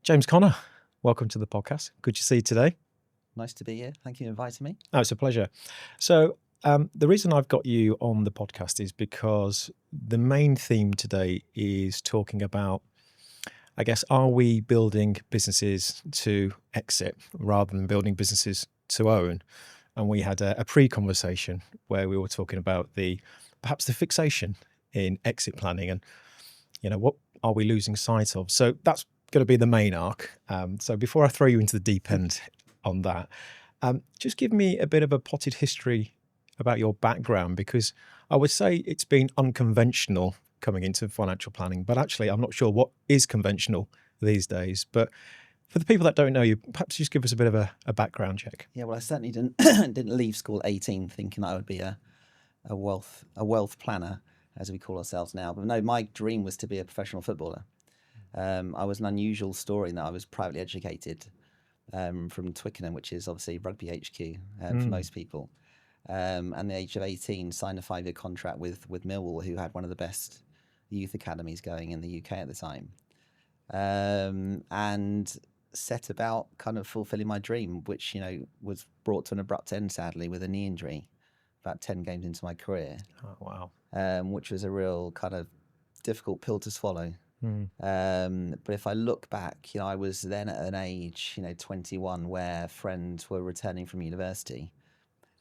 James Connor, welcome to the podcast. Good to see you today. Nice to be here. Thank you for inviting me. Oh, it's a pleasure. So the reason I've got you on the podcast is because the main theme today is talking about, I guess, are we building businesses to exit rather than building businesses to own? And we had a pre-conversation where we were talking about perhaps the fixation in exit planning and, what are we losing sight of? So that's going to be the main arc. So before I throw you into the deep end on that, just give me a bit of a potted history about your background, because I would say it's been unconventional coming into financial planning, but actually I'm not sure what is conventional these days. But for the people that don't know you, perhaps just give us a bit of a background check. Yeah, well, I certainly didn't leave school at 18 thinking I would be a wealth planner, as we call ourselves now. But no, my dream was to be a professional footballer. I was an unusual story in that I was privately educated from Twickenham, which is obviously rugby HQ for most people. And at the age of 18, signed a 5-year contract with Millwall, who had one of the best youth academies going in the UK at the time. And set about kind of fulfilling my dream, which, was brought to an abrupt end, sadly, with a knee injury about 10 games into my career. Oh, wow. Which was a real kind of difficult pill to swallow. But if I look back, I was then at an age, 21, where friends were returning from university.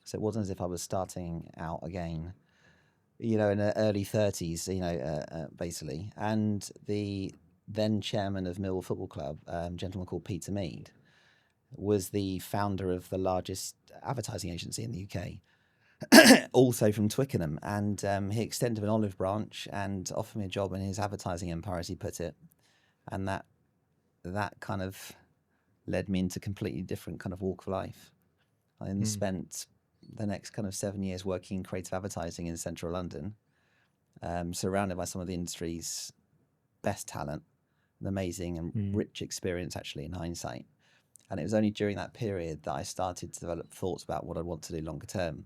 So it wasn't as if I was starting out again, in the early 30s, basically. And the then chairman of Millwall Football Club, a gentleman called Peter Mead, was the founder of the largest advertising agency in the UK, also from Twickenham. And he extended an olive branch and offered me a job in his advertising empire, as he put it. And that kind of led me into a completely different kind of walk of life. I then spent the next kind of 7 years working in creative advertising in central London, surrounded by some of the industry's best talent, an amazing and rich experience, actually, in hindsight. And it was only during that period that I started to develop thoughts about what I want to do longer term.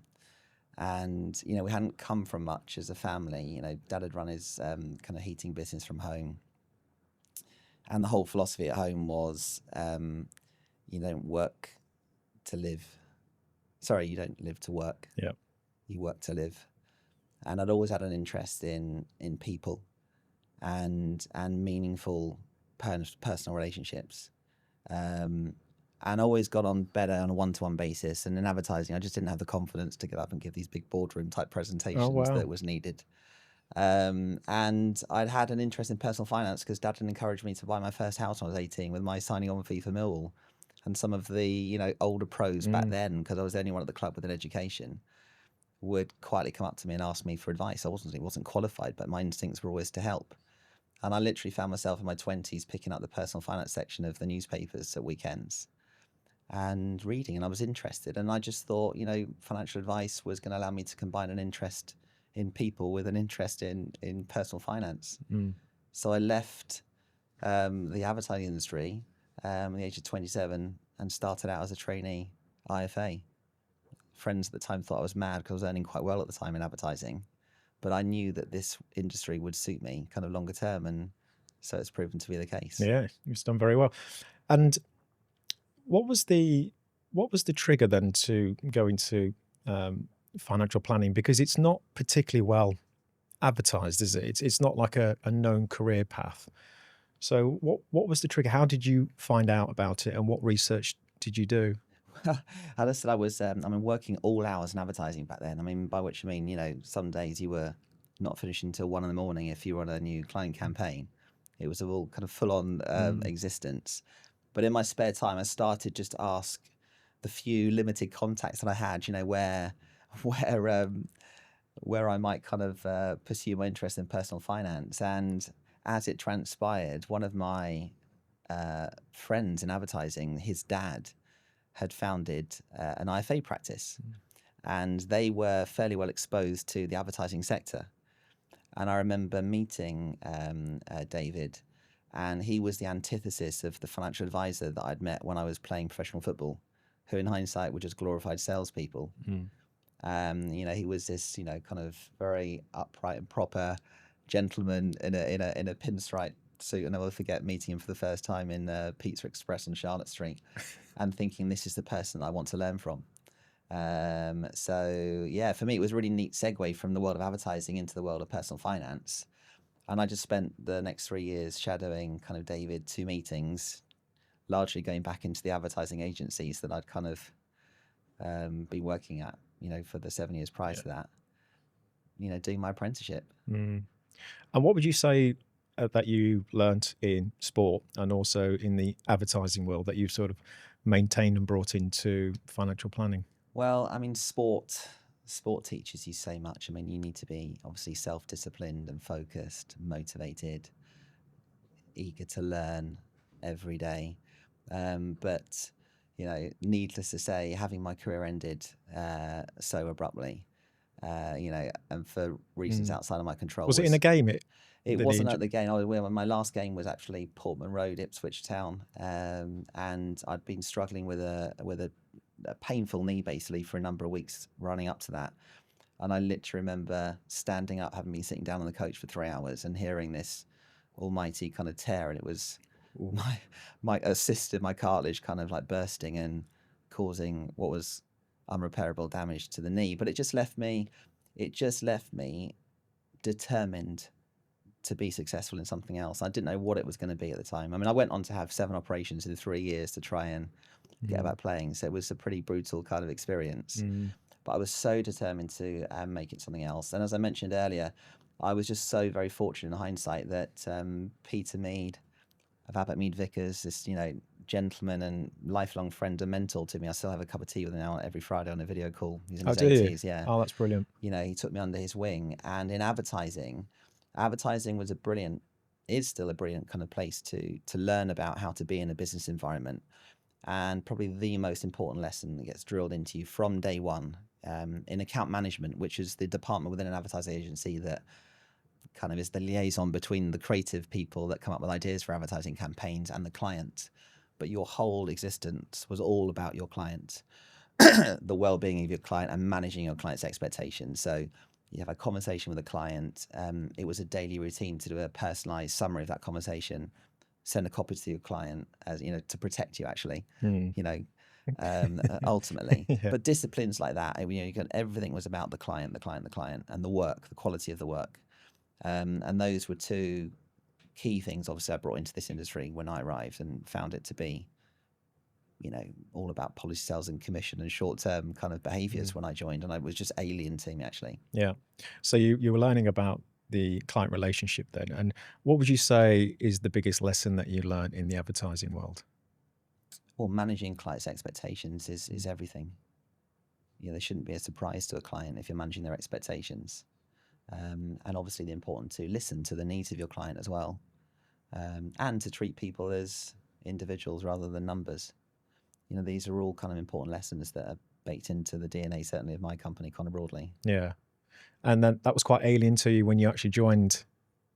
And, we hadn't come from much as a family. Dad had run his kind of heating business from home. And the whole philosophy at home was, you don't work to live. Sorry, you don't live to work. Yeah. You work to live. And I'd always had an interest in people and meaningful personal relationships. And always got on better on a one-to-one basis. And in advertising, I just didn't have the confidence to get up and give these big boardroom type presentations that was needed. And I'd had an interest in personal finance because Dad had encouraged me to buy my first house when I was 18 with my signing on fee for Millwall. And some of the, older pros back then, because I was the only one at the club with an education, would quietly come up to me and ask me for advice. I wasn't qualified, but my instincts were always to help. And I literally found myself in my 20s picking up the personal finance section of the newspapers at weekends and reading, and I was interested. And I just thought, financial advice was going to allow me to combine an interest in people with an interest in personal finance. So I left the advertising industry at the age of 27 and started out as a trainee IFA. Friends at the time thought I was mad because I was earning quite well at the time in advertising, but I knew that this industry would suit me kind of longer term, and so it's proven to be the case. Yeah, you've done very well. And what was the trigger then to go into financial planning? Because it's not particularly well advertised, is it? It's not like a known career path. So what was the trigger? How did you find out about it, and what research did you do? As I said, I was working all hours in advertising back then. By which I mean, some days you were not finishing until 1 a.m. if you were on a new client campaign. It was a all kind of full-on existence. But in my spare time, I started just to ask the few limited contacts that I had, where I might kind of pursue my interest in personal finance. And as it transpired, one of my friends in advertising, his dad, had founded an IFA practice, and they were fairly well exposed to the advertising sector. And I remember meeting David, and he was the antithesis of the financial advisor that I'd met when I was playing professional football, who in hindsight were just glorified salespeople. He was this, kind of very upright and proper gentleman in a pinstripe suit, and I'll never forget meeting him for the first time in Pizza Express on Charlotte Street, and thinking this is the person I want to learn from. So yeah, for me, it was a really neat segue from the world of advertising into the world of personal finance. And I just spent the next 3 years shadowing kind of David, 2 meetings, largely going back into the advertising agencies that I'd kind of been working at, for the 7 years prior to that, doing my apprenticeship. And what would you say that you learnt in sport and also in the advertising world that you've sort of maintained and brought into financial planning? Well, I mean, sport teaches you so much. I mean, you need to be obviously self-disciplined and focused, motivated, eager to learn every day. But, needless to say, having my career ended so abruptly, and for reasons outside of my control. Was it in a game? It wasn't at the game. My last game was actually Portman Road, Ipswich Town, and I'd been struggling with a painful knee basically for a number of weeks running up to that. And I literally remember standing up, having been sitting down on the coach for 3 hours, and hearing this almighty kind of tear, and it was my assisted my cartilage kind of like bursting and causing what was unrepairable damage to the knee. But it just left me determined to be successful in something else. I didn't know what it was going to be at the time. I mean, I went on to have 7 operations in 3 years to try and get back playing. So it was a pretty brutal kind of experience. But I was so determined to make it something else. And as I mentioned earlier, I was just so very fortunate in hindsight that Peter Mead of Abbott Mead Vickers, this gentleman and lifelong friend and mentor to me. I still have a cup of tea with him now every Friday on a video call. He's in his 80s. Yeah. Oh, that's brilliant. He took me under his wing. And in advertising was is still a brilliant kind of place to learn about how to be in a business environment. And probably the most important lesson that gets drilled into you from day one in account management, which is the department within an advertising agency that kind of is the liaison between the creative people that come up with ideas for advertising campaigns and the client. But your whole existence was all about your client, the well-being of your client and managing your client's expectations. So you have a conversation with a client. It was a daily routine to do a personalized summary of that conversation, send a copy to your client, as to protect you actually, ultimately. Yeah. But disciplines like that, everything was about the client, and the work, the quality of the work. And those were 2 key things, obviously, I brought into this industry when I arrived, and found it to be, all about policy sales and commission and short-term kind of behaviors when I joined. And I was just alien to me, actually. Yeah. So you were learning about the client relationship then. And what would you say is the biggest lesson that you learned in the advertising world? Well, managing clients' expectations is everything. There shouldn't be a surprise to a client if you're managing their expectations. And obviously the important to listen to the needs of your client as well, and to treat people as individuals rather than numbers. These are all kind of important lessons that are baked into the DNA, certainly, of my company, Connor Broadley. Yeah. And then that was quite alien to you when you actually joined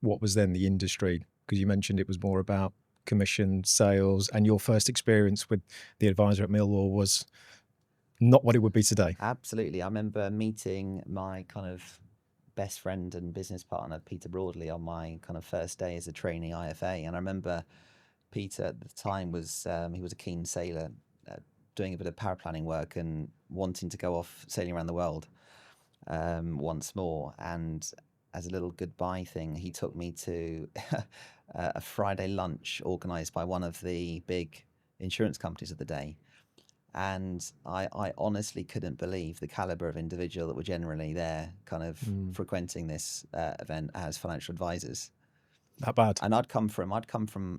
what was then the industry, because you mentioned it was more about commission, sales, and your first experience with the advisor at Millwall was not what it would be today. Absolutely. I remember meeting my kind of best friend and business partner, Peter Broadley, on my kind of first day as a trainee IFA. And I remember Peter at the time was, he was a keen sailor, doing a bit of paraplanning work and wanting to go off sailing around the world once more. And as a little goodbye thing, he took me to a Friday lunch organised by one of the big insurance companies of the day. And I honestly couldn't believe the caliber of individual that were generally there kind of frequenting this event as financial advisors. That bad. And I'd come from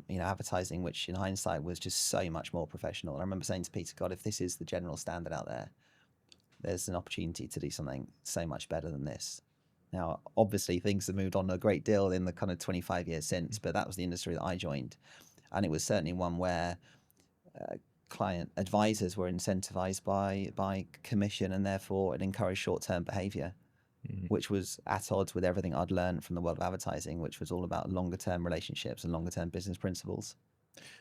advertising, which in hindsight was just so much more professional. And I remember saying to Peter, God, if this is the general standard out there, there's an opportunity to do something so much better than this. Now, obviously, things have moved on a great deal in the kind of 25 years since, but that was the industry that I joined. And it was certainly one where client advisors were incentivized by commission, and therefore it encouraged short-term behavior, which was at odds with everything I'd learned from the world of advertising, which was all about longer-term relationships and longer-term business principles.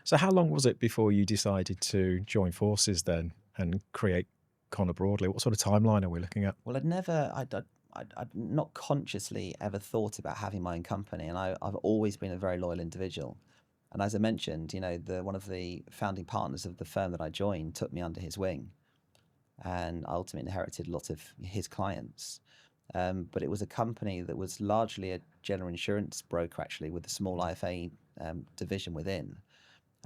So how long was it before you decided to join forces then and create Connor Broadley? What sort of timeline are we looking at? Well, I'd not consciously ever thought about having my own company, and I've always been a very loyal individual. And as I mentioned, one of the founding partners of the firm that I joined took me under his wing, and I ultimately inherited a lot of his clients. But it was a company that was largely a general insurance broker, actually, with a small IFA division within.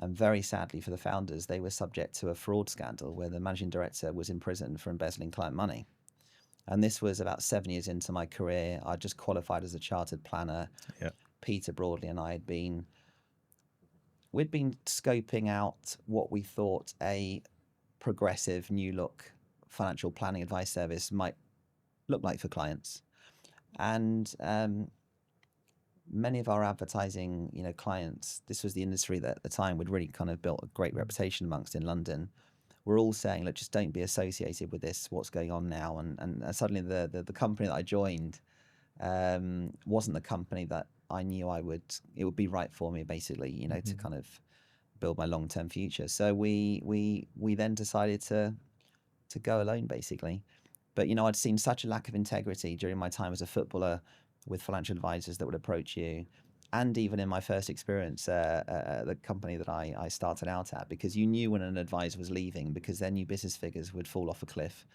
And very sadly for the founders, they were subject to a fraud scandal where the managing director was in prison for embezzling client money. And this was about 7 years into my career. I just qualified as a chartered planner. Yeah. Peter Broadley and I we'd been scoping out what we thought a progressive new look financial planning advice service might look like for clients. And many of our advertising, clients, this was the industry that at the time we'd really kind of built a great reputation amongst in London. We're all saying, look, just don't be associated with this, what's going on now. And suddenly the company that I joined wasn't the company that I knew it would be right for me, basically, to kind of build my long-term future. So we then decided to go alone, basically. But, I'd seen such a lack of integrity during my time as a footballer with financial advisors that would approach you. And even in my first experience, the company that I started out at, because you knew when an advisor was leaving because their new business figures would fall off a cliff,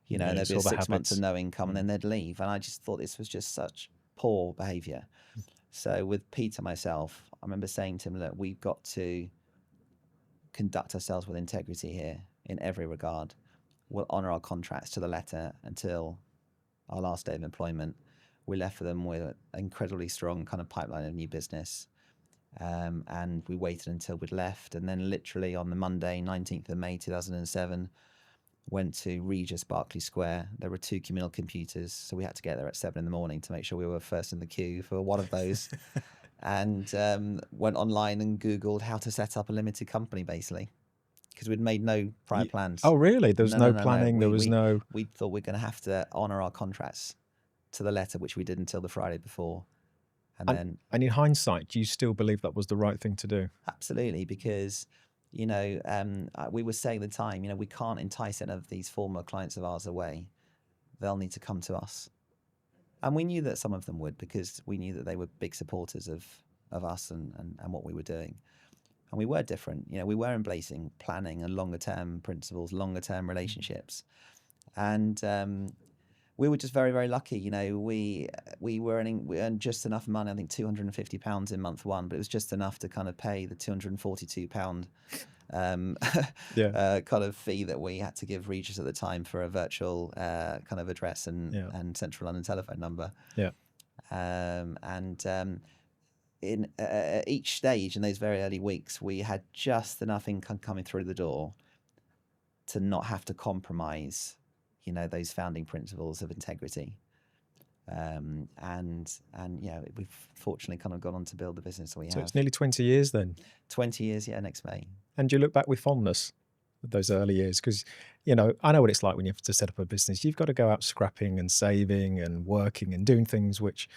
and there'd be 6 months of no income and then they'd leave. And I just thought this was just such poor behavior. So with Peter, myself, I remember saying to him, look, we've got to conduct ourselves with integrity here in every regard. We'll honour our contracts to the letter until our last day of employment. We left for them with an incredibly strong kind of pipeline of new business. And we waited until we'd left. And then literally on the Monday, 19th of May, 2007, went to Regis Berkeley Square. There were 2 communal computers. So we had to get there at 7 a.m. to make sure we were first in the queue for one of those. And went online and Googled how to set up a limited company, basically. Because we'd made no prior plans. Oh, really? There was no planning? There was no... We thought we're going to have to honour our contracts to the letter, which we did until the Friday before. And in hindsight, do you still believe that was the right thing to do? Absolutely, because, we were saying at the time, we can't entice any of these former clients of ours away. They'll need to come to us. And we knew that some of them would, because we knew that they were big supporters of us and what we were doing. And we were different. We were embracing planning and longer term principles, longer term relationships. And we were just very, very lucky. We earned just enough money, I think £250 in month one, but it was just enough to kind of pay the £242 kind of fee that we had to give Regis at the time for a virtual kind of address and central London telephone number. Yeah. In each stage in those very early weeks, we had just enough income coming through the door to not have to compromise, those founding principles of integrity. And we've fortunately kind of gone on to build the business we have. So it's nearly 20 years then? 20 years, yeah, next May. And do you look back with fondness at those early years? Because, I know what it's like when you have to set up a business. You've got to go out scrapping and saving and working and doing things which,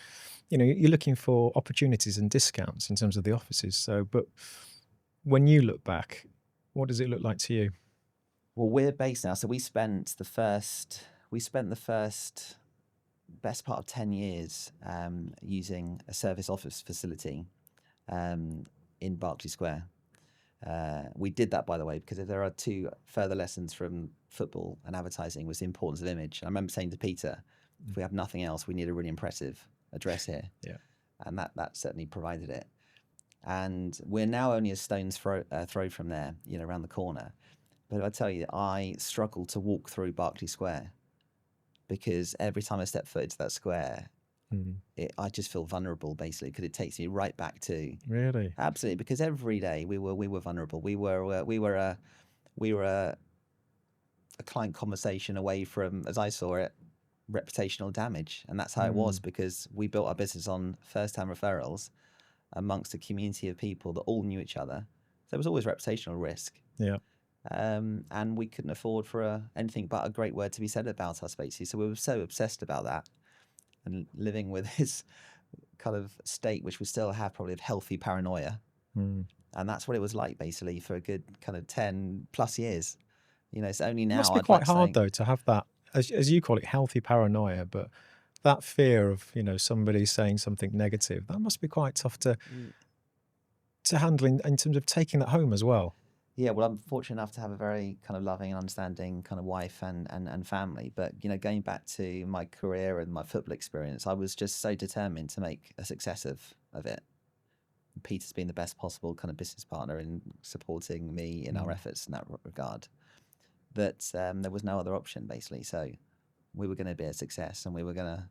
you're looking for opportunities and discounts in terms of the offices. So, but when you look back, what does it look like to you? Well, we're based now. So we spent the first best part of 10 years using a service office facility in Berkeley Square. We did that, by the way, because if there are 2 further lessons from football and advertising was the importance of image. I remember saying to Peter, if we have nothing else, we need a really impressive address here. Yeah. And that certainly provided it. And we're now only a stone's throw from there, around the corner. But I tell you, I struggle to walk through Berkeley Square because every time I step foot into that square, I just feel vulnerable, basically, because it takes me right back to... Really? Absolutely, because every day we were vulnerable. We were a client conversation away from, as I saw it, reputational damage. And that's how it was, because we built our business on first-hand referrals amongst a community of people that all knew each other. So there was always reputational risk. Yeah. And we couldn't afford for anything but a great word to be said about us, basically. So we were so obsessed about that and living with this kind of state, which we still have probably of healthy paranoia. And that's what it was like, basically, for a good kind of 10 plus years. It's only now... It must be quite hard, though, to have that, as you call it, healthy paranoia. But that fear of, somebody saying something negative, that must be quite tough to handle in terms of taking that home as well. Yeah, well, I'm fortunate enough to have a very kind of loving and understanding kind of wife and family. But, going back to my career and my football experience, I was just so determined to make a success of it. Peter's been the best possible kind of business partner in supporting me in our efforts in that regard. That there was no other option, basically. So we were going to be a success, and we were going to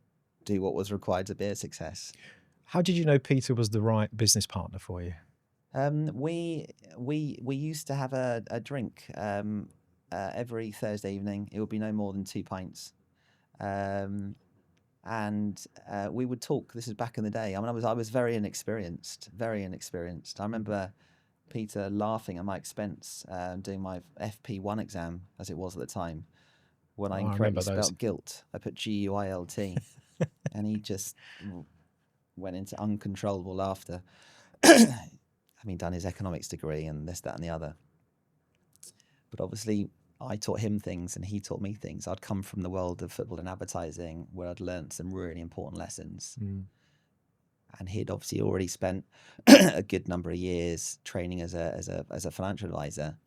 do what was required to be a success. How did you know Peter was the right business partner for you? We used to have a drink every Thursday evening. It would be no more than 2 pints, and we would talk. This is back in the day. I mean, I was very inexperienced. I remember Peter laughing at my expense doing my FP1 exam, as it was at the time, when I incorrectly spelt guilt. I put GUILT, and he just went into uncontrollable laughter. Having done his economics degree and this, that, and the other. But obviously, I taught him things and he taught me things. I'd come from the world of football and advertising, where I'd learned some really important lessons. And he'd obviously already spent a good number of years training as a financial advisor.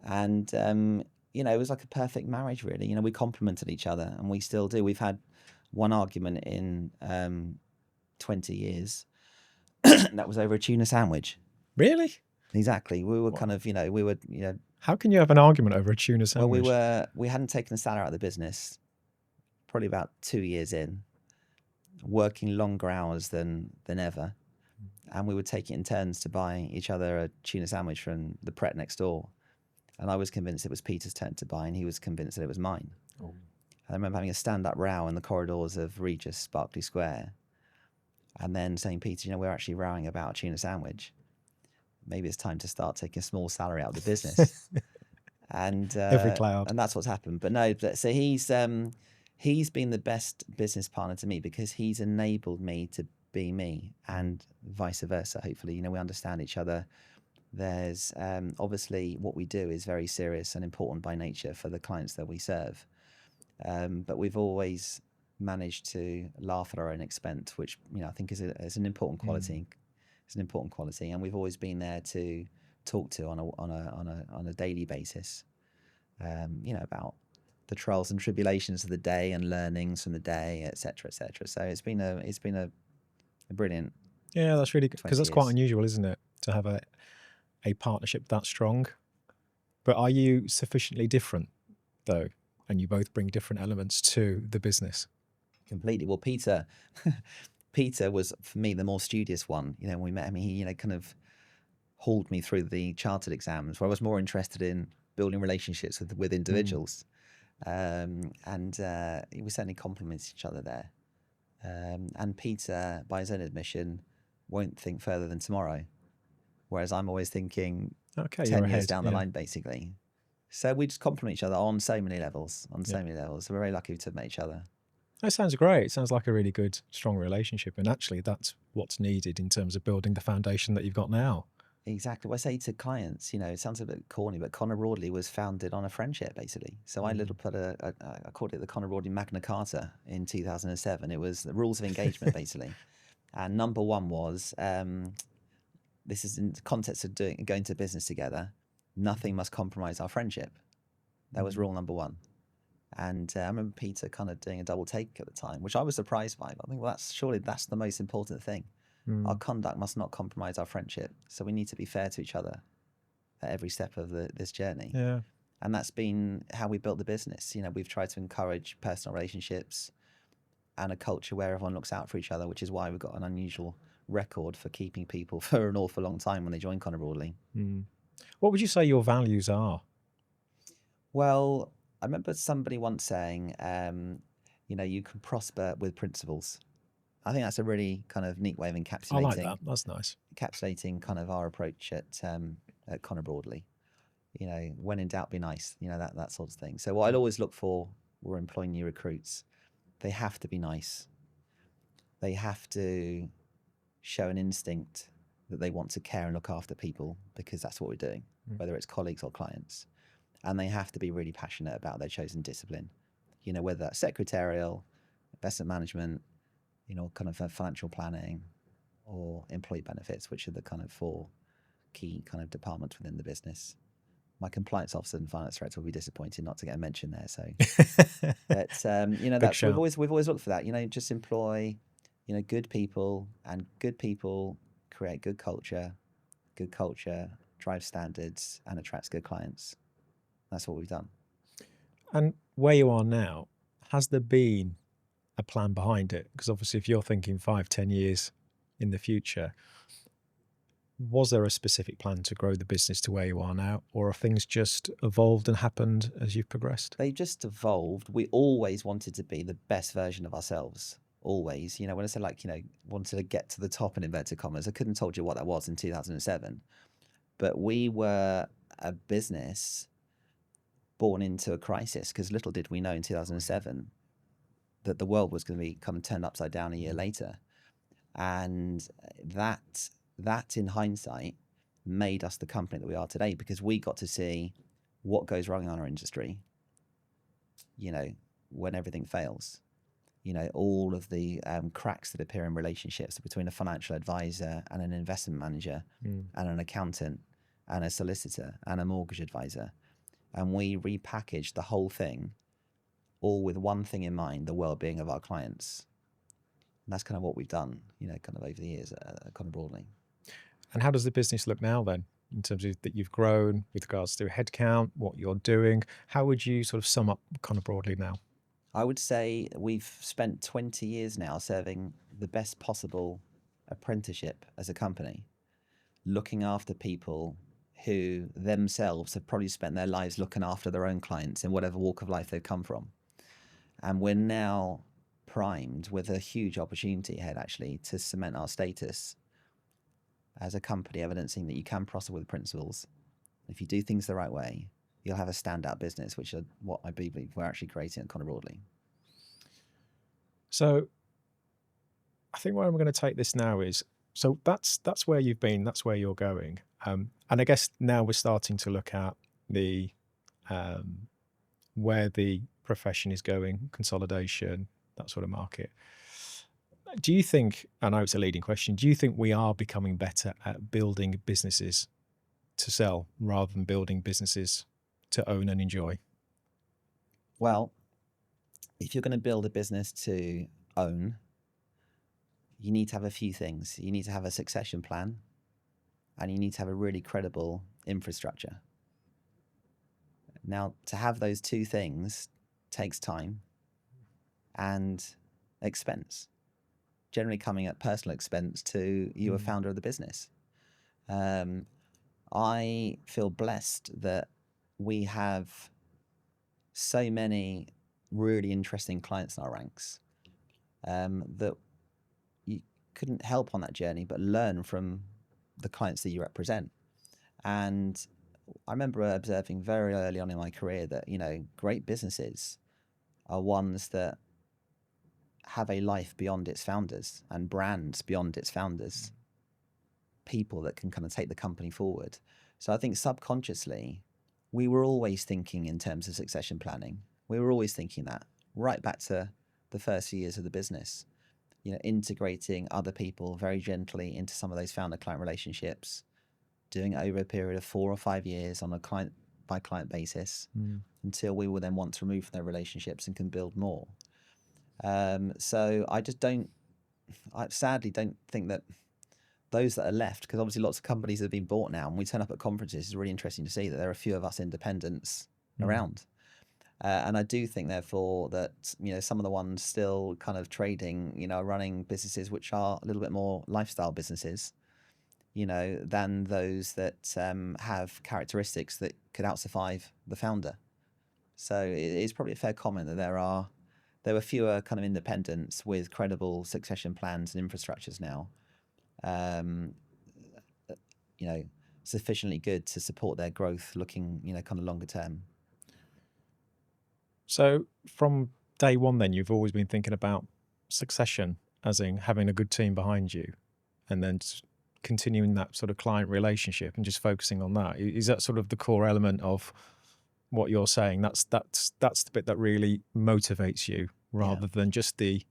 And it was like a perfect marriage, really. We complemented each other, and we still do. We've had one argument in 20 years. That was over a tuna sandwich. Really? Exactly. We were How can you have an argument over a tuna sandwich? Well, we hadn't taken the salary out of the business, probably about 2 years in, working longer hours than ever, and we would take it in turns to buy each other a tuna sandwich from the Pret next door. And I was convinced it was Peter's turn to buy, and he was convinced that it was mine. Oh. I remember having a stand-up row in the corridors of Regis Berkeley Square, and then saying, Peter, we're actually rowing about a tuna sandwich. Maybe it's time to start taking a small salary out of the business. And every cloud. And that's what's happened. But no, so he's been the best business partner to me, because he's enabled me to be me, and vice versa. Hopefully, we understand each other. There's obviously what we do is very serious and important by nature for the clients that we serve. But we've always managed to laugh at our own expense, which I think is an important quality. It's an important quality, and we've always been there to talk to on a daily basis. About the trials and tribulations of the day and learnings from the day, etc., etc. So it's been a brilliant. Yeah, that's really good, because that's quite unusual, isn't it, to have a partnership that strong. But are you sufficiently different, though, and you both bring different elements to the business? Completely. Well, Peter was, for me, the more studious one. When we met him, he kind of hauled me through the chartered exams, where I was more interested in building relationships with individuals. And we certainly complement each other there. And Peter, by his own admission, won't think further than tomorrow, whereas I'm always thinking 10 years down the line, basically. So we just complement each other on so many levels. So we're very lucky to have met each other. That sounds great. It sounds like a really good, strong relationship. And actually, that's what's needed in terms of building the foundation that you've got now. Exactly. What I say to clients, it sounds a bit corny, but Connor Broadley was founded on a friendship, basically. So I put I called it the Connor Broadley Magna Carta in 2007. It was the rules of engagement, basically. And number one was, this is in the context of going to business together, nothing must compromise our friendship. That was rule number one. And I remember Peter kind of doing a double take at the time, which I was surprised by. I think, well, that's the most important thing. Our conduct must not compromise our friendship. So we need to be fair to each other at every step of this journey. Yeah. And that's been how we built the business. We've tried to encourage personal relationships and a culture where everyone looks out for each other, which is why we've got an unusual record for keeping people for an awful long time when they join Connor Broadley. What would you say your values are? Well, I remember somebody once saying, you can prosper with principles. I think that's a really kind of neat way of encapsulating. I like that. That's nice. Encapsulating kind of our approach at Connor Broadley. When in doubt, be nice. That sort of thing. So what I'd always look for, we're employing new recruits. They have to be nice. They have to show an instinct that they want to care and look after people, because that's what we're doing, whether it's colleagues or clients. And they have to be really passionate about their chosen discipline. Whether that's secretarial, investment management, kind of financial planning or employee benefits, which are the kind of 4 key kind of departments within the business. My compliance officer and finance director will be disappointed not to get a mention there. So, but Big that's shout. we've always looked for that. Just employ good people, and good people create good culture. Good culture drives standards and attracts good clients. That's what we've done. And where you are now, has there been a plan behind it? Because obviously, if you're thinking 5-10 years in the future, was there a specific plan to grow the business to where you are now, or have things just evolved and happened as you've progressed? They just evolved. We always wanted to be the best version of ourselves. Always. When I say wanted to get to the top in inverted commas, I couldn't have told you what that was in 2007. But we were a business born into a crisis, because little did we know in 2007 that the world was going to be kind of turned upside down a year later. And that in hindsight made us the company that we are today, because we got to see what goes wrong in our industry, when everything fails, all of the cracks that appear in relationships between a financial advisor and an investment manager and an accountant and a solicitor and a mortgage advisor. And we repackaged the whole thing, all with one thing in mind: the well-being of our clients. And that's kind of what we've done, kind of over the years at Connor Broadley. And how does the business look now then, in terms of that you've grown with regards to headcount, what you're doing? How would you sort of sum up Connor Broadley now? I would say we've spent 20 years now serving the best possible apprenticeship as a company, looking after people who themselves have probably spent their lives looking after their own clients in whatever walk of life they've come from. And we're now primed with a huge opportunity ahead, actually, to cement our status as a company, evidencing that you can prosper with principles. If you do things the right way, you'll have a standout business, which are what I believe we're actually creating at Connor Broadley. So I think where I'm going to take this now is, so that's where you've been, that's where you're going. And I guess now we're starting to look at the where the profession is going, consolidation, that sort of market. Do you think, I know it's a leading question, do you think we are becoming better at building businesses to sell rather than building businesses to own and enjoy? Well, if you're going to build a business to own, you need to have a few things. You need to have a succession plan, and you need to have a really credible infrastructure. Now, to have those 2 things takes time and expense, generally coming at personal expense to you, a founder of the business. I feel blessed that we have so many really interesting clients in our ranks that you couldn't help on that journey but learn from the clients that you represent. And I remember observing very early on in my career that, great businesses are ones that have a life beyond its founders and brands beyond its founders, people that can kind of take the company forward. So I think subconsciously, we were always thinking in terms of succession planning. We were always thinking that right back to the first few years of the business, integrating other people very gently into some of those founder-client relationships, doing it over a period of 4 or 5 years on a client-by-client basis until we will then want to remove from their relationships and can build more. So I sadly don't think that those that are left, because obviously lots of companies have been bought now, and we turn up at conferences, it's really interesting to see that there are a few of us independents around. And I do think, therefore, that some of the ones still kind of trading, running businesses which are a little bit more lifestyle businesses, than those that have characteristics that could outsurvive the founder. So it's probably a fair comment that there were fewer kind of independents with credible succession plans and infrastructures now, sufficiently good to support their growth looking, kind of longer term. So from day one then, you've always been thinking about succession, as in having a good team behind you and then continuing that sort of client relationship and just focusing on that. Is that sort of the core element of what you're saying? That's the bit that really motivates you rather than just the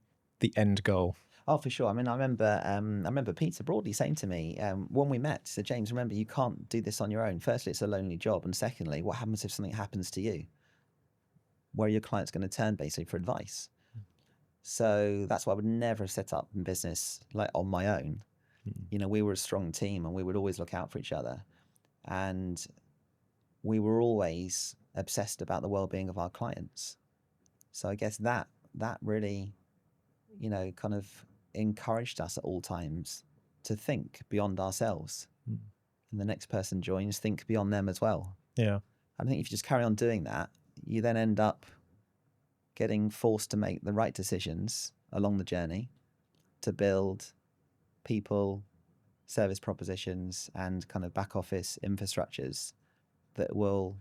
end goal. Oh, for sure. I mean, I remember Peter Broadley saying to me when we met, he said, James, remember, you can't do this on your own. Firstly, it's a lonely job. And secondly, what happens if something happens to you? Where are your clients going to turn basically for advice? So that's why I would never set up in business like on my own. You know, we were a strong team and we would always look out for each other. And we were always obsessed about the well-being of our clients. So I guess that really, you know, kind of encouraged us at all times to think beyond ourselves. And the next person joins, think beyond them as well. Yeah. I think if you just carry on doing that, you then end up getting forced to make the right decisions along the journey to build people, service propositions, and kind of back office infrastructures that will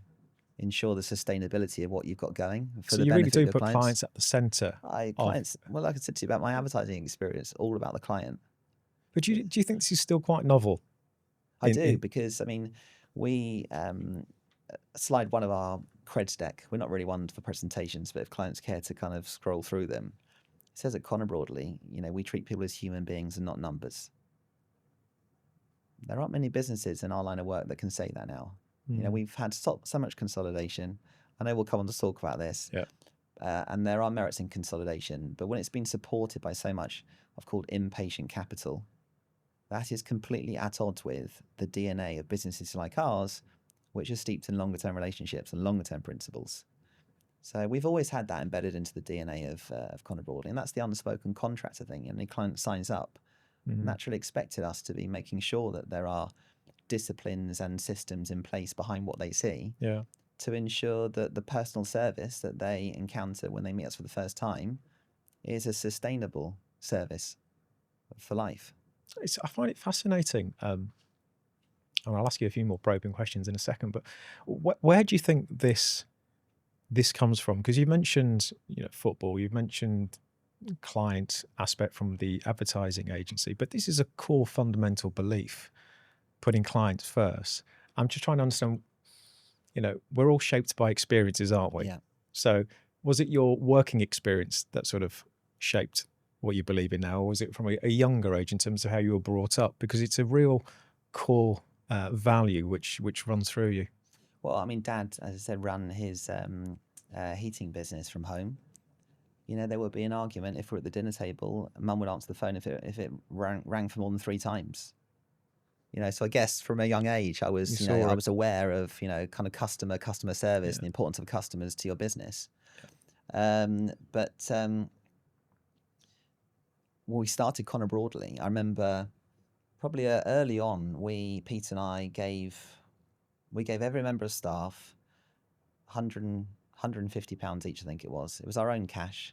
ensure the sustainability of what you've got going for So the you really benefit do of your put clients. clients at the centre of. Clients, well, like I said to you about my advertising experience, all about the client. But do you think this is still quite novel? I do, because I mean, we slide one of our creds deck. We're not really one for presentations, but if clients care to kind of scroll through them, it says at Connor Broadley, you know, we treat people as human beings and not numbers. There aren't many businesses in our line of work that can say that now. You know, we've had so much consolidation. I know we'll come on to talk about this. Yeah. And there are merits in consolidation, but when it's been supported by so much I've called impatient capital, that is completely at odds with the DNA of businesses like ours, which are steeped in longer term relationships and longer term principles. So we've always had that embedded into the DNA of Connor Broadley, and that's the unspoken contractor thing. And the client signs up, naturally expected us to be making sure that there are disciplines and systems in place behind what they see. Yeah. To ensure that the personal service that they encounter when they meet us for the first time is a sustainable service for life. I find it fascinating. And I'll ask you a few more probing questions in a second. But where do you think this comes from? Because you mentioned, you know, football. You've mentioned client aspect from the advertising agency, but this is a core fundamental belief, putting clients first. I'm just trying to understand. You know, we're all shaped by experiences, aren't we? Yeah. So was it your working experience that sort of shaped what you believe in now, or was it from a younger age in terms of how you were brought up? Because it's a real core value which runs through you. Well, I mean, Dad, as I said, ran his heating business from home. You know, there would be an argument if we're at the dinner table. Mum would answer the phone if it rang for more than 3 times. You know, so I guess from a young age, I was, I was aware of, you know, kind of customer service and the importance of customers to your business. But when we started Connor Broadley, I remember probably early on, Peter and I gave every member of staff £150 each, I think it was. It was our own cash.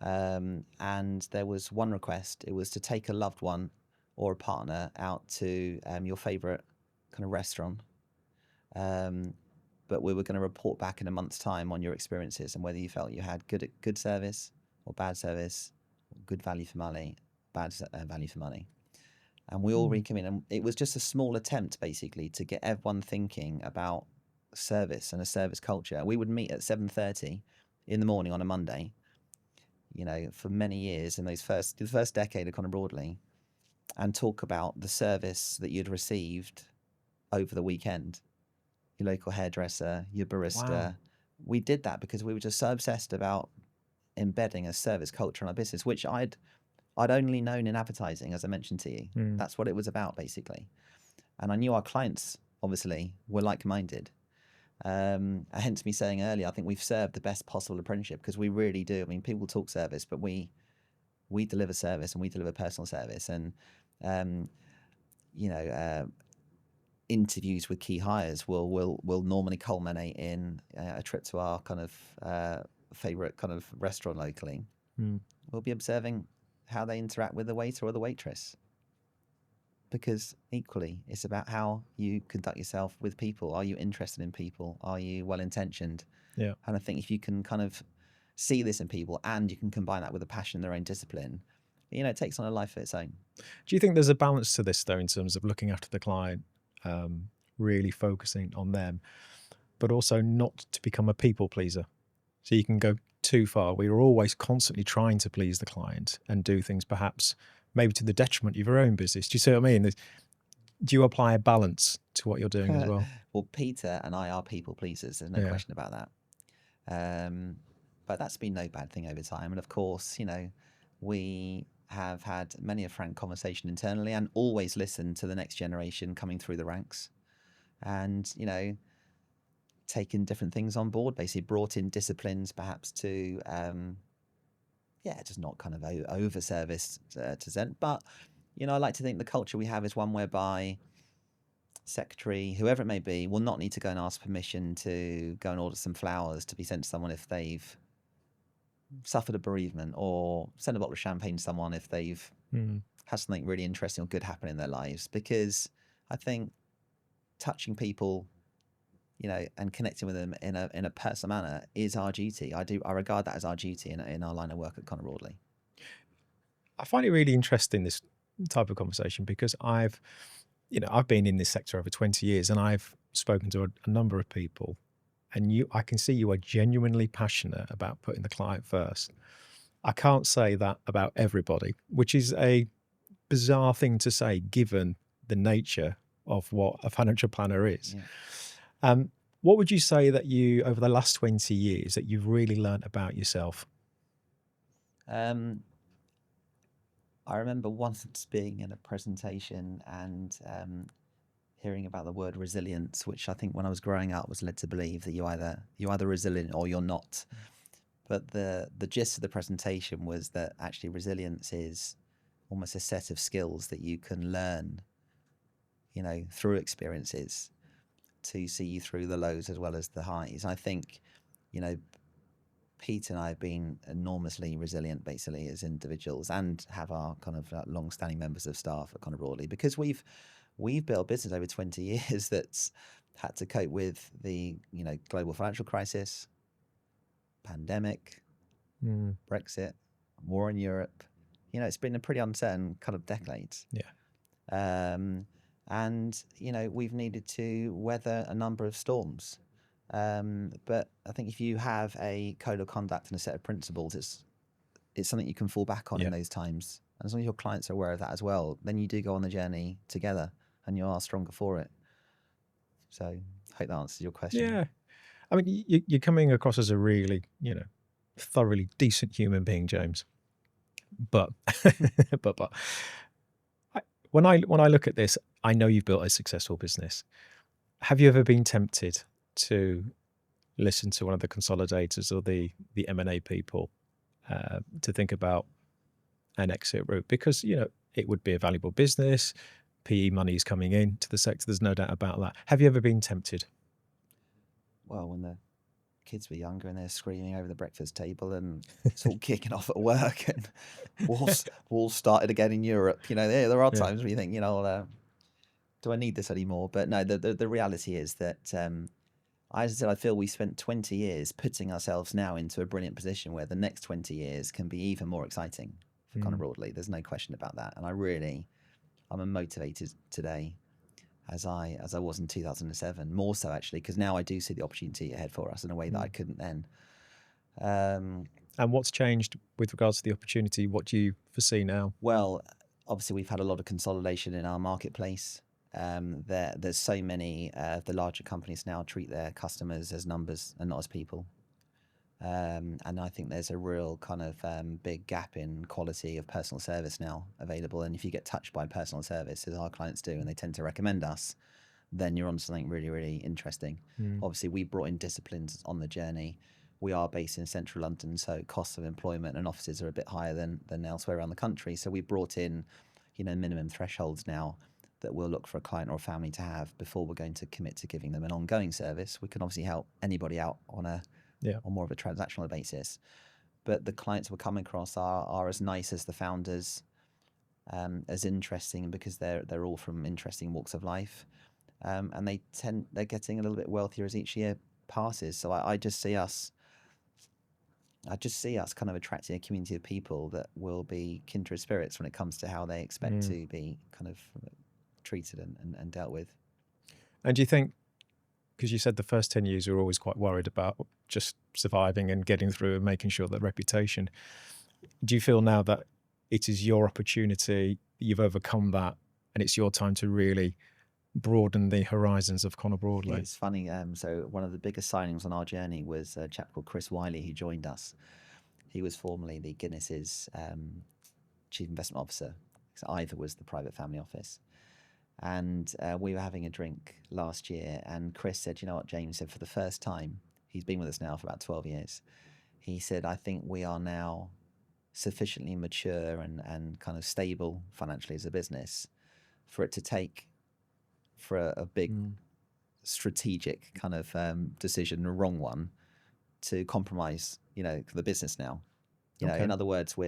And there was one request. It was to take a loved one or a partner out to your favourite kind of restaurant. But we were going to report back in a month's time on your experiences and whether you felt you had good service or bad service, good value for money, bad value for money. And we all reconvened. And it was just a small attempt, basically, to get everyone thinking about service and a service culture. We would meet at 7:30 in the morning on a Monday, you know, for many years in the first decade of Connor Broadley, and talk about the service that you'd received over the weekend. Your local hairdresser, your barista. Wow. We did that because we were just so obsessed about embedding a service culture in our business, which I'd only known in advertising, as I mentioned to you. That's what it was about, basically. And I knew our clients, obviously, were like-minded. Hence me saying earlier, I think we've served the best possible apprenticeship, because we really do. I mean, people talk service, but we deliver service, and we deliver personal service. And interviews with key hires will normally culminate in a trip to our kind of favorite kind of restaurant locally. We'll be observing how they interact with the waiter or the waitress, because equally it's about how you conduct yourself with people. Are you interested in people? Are you well-intentioned? Yeah. And I think if you can kind of see this in people and you can combine that with a passion in their own discipline, you know, it takes on a life of its own. Do you think there's a balance to this, though, in terms of looking after the client, really focusing on them, but also not to become a people pleaser? So you can go too far. We are always constantly trying to please the client and do things perhaps maybe to the detriment of your own business. Do you see what I mean? Do you apply a balance to what you're doing as well? Well, Peter and I are people pleasers. There's no question about that. But that's been no bad thing over time. And of course, we have had many a frank conversation internally and always listened to the next generation coming through the ranks. And, taken different things on board, basically brought in disciplines perhaps to, just not kind of over service to Zen. But, I like to think the culture we have is one whereby secretary, whoever it may be, will not need to go and ask permission to go and order some flowers to be sent to someone if they've suffered a bereavement, or send a bottle of champagne to someone if they've had something really interesting or good happen in their lives. Because I think touching people, and connecting with them in a personal manner is our duty. I regard that as our duty in our line of work at Connor Broadley. I find it really interesting, this type of conversation, because I've been in this sector over 20 years and I've spoken to a number of people, and I can see you are genuinely passionate about putting the client first. I can't say that about everybody, which is a bizarre thing to say given the nature of what a financial planner is. Yeah. What would you say that you, over the last 20 years, that you've really learned about yourself? I remember once being in a presentation and hearing about the word resilience, which I think when I was growing up was led to believe that you're either resilient or you're not. But the gist of the presentation was that actually resilience is almost a set of skills that you can learn, through experiences to see you through the lows as well as the highs. I think, Pete and I have been enormously resilient basically as individuals, and have our kind of long-standing members of staff at Connor Broadley, because we've built a business over 20 years that's had to cope with the global financial crisis, pandemic, Brexit, war in Europe. It's been a pretty uncertain kind of decades. Yeah. And we've needed to weather a number of storms. But I think if you have a code of conduct and a set of principles, it's something you can fall back on in those times. And as long as your clients are aware of that as well, then you do go on the journey together and you are stronger for it. So I hope that answers your question. Yeah. I mean, you're coming across as a really, thoroughly decent human being, James. But, when I look at this, I know you've built a successful business. Have you ever been tempted to listen to one of the consolidators or the M&A people to think about an exit route? Because, it would be a valuable business. PE money is coming into the sector. There's no doubt about that. Have you ever been tempted? Well, when the kids were younger and they're screaming over the breakfast table and it's all kicking off at work and wars started again in Europe, there are times when you think, do I need this anymore? But no, the reality is that, as I said, I feel we spent 20 years putting ourselves now into a brilliant position where the next 20 years can be even more exciting for Connor Broadley. There's no question about that. And I'm motivated today as I was in 2007, more so actually, because now I do see the opportunity ahead for us in a way that I couldn't then. And what's changed with regards to the opportunity? What do you foresee now? Well, obviously we've had a lot of consolidation in our marketplace. There's so many of the larger companies now treat their customers as numbers and not as people. And I think there's a real kind of big gap in quality of personal service now available. And if you get touched by personal service, as our clients do, and they tend to recommend us, then you're on something really, really interesting. Obviously, we brought in disciplines on the journey. We are based in central London, so costs of employment and offices are a bit higher than elsewhere around the country. So we brought in, minimum thresholds now that we'll look for a client or a family to have before we're going to commit to giving them an ongoing service. We can obviously help anybody out on more of a transactional basis, but the clients we're coming across are as nice as the founders, as interesting, because they're all from interesting walks of life, and they're getting a little bit wealthier as each year passes. So I just see us kind of attracting a community of people that will be kindred spirits when it comes to how they expect to be kind of treated and dealt with. And do you think because you said the first 10 years you were always quite worried about just surviving and getting through and making sure that reputation. Do you feel now that it is your opportunity, you've overcome that, and it's your time to really broaden the horizons of Connor Broadley? It's funny. So one of the biggest signings on our journey was a chap called Chris Wiley, who joined us. He was formerly the Guinness's chief investment officer. So Ivor was the private family office. And we were having a drink last year, and Chris said, "You know what, James," said, "for the first time," he's been with us now for about 12 years. He said, "I think we are now sufficiently mature and kind of stable financially as a business for it to take for a big strategic kind of decision, a wrong one, to compromise, the business now. In other words,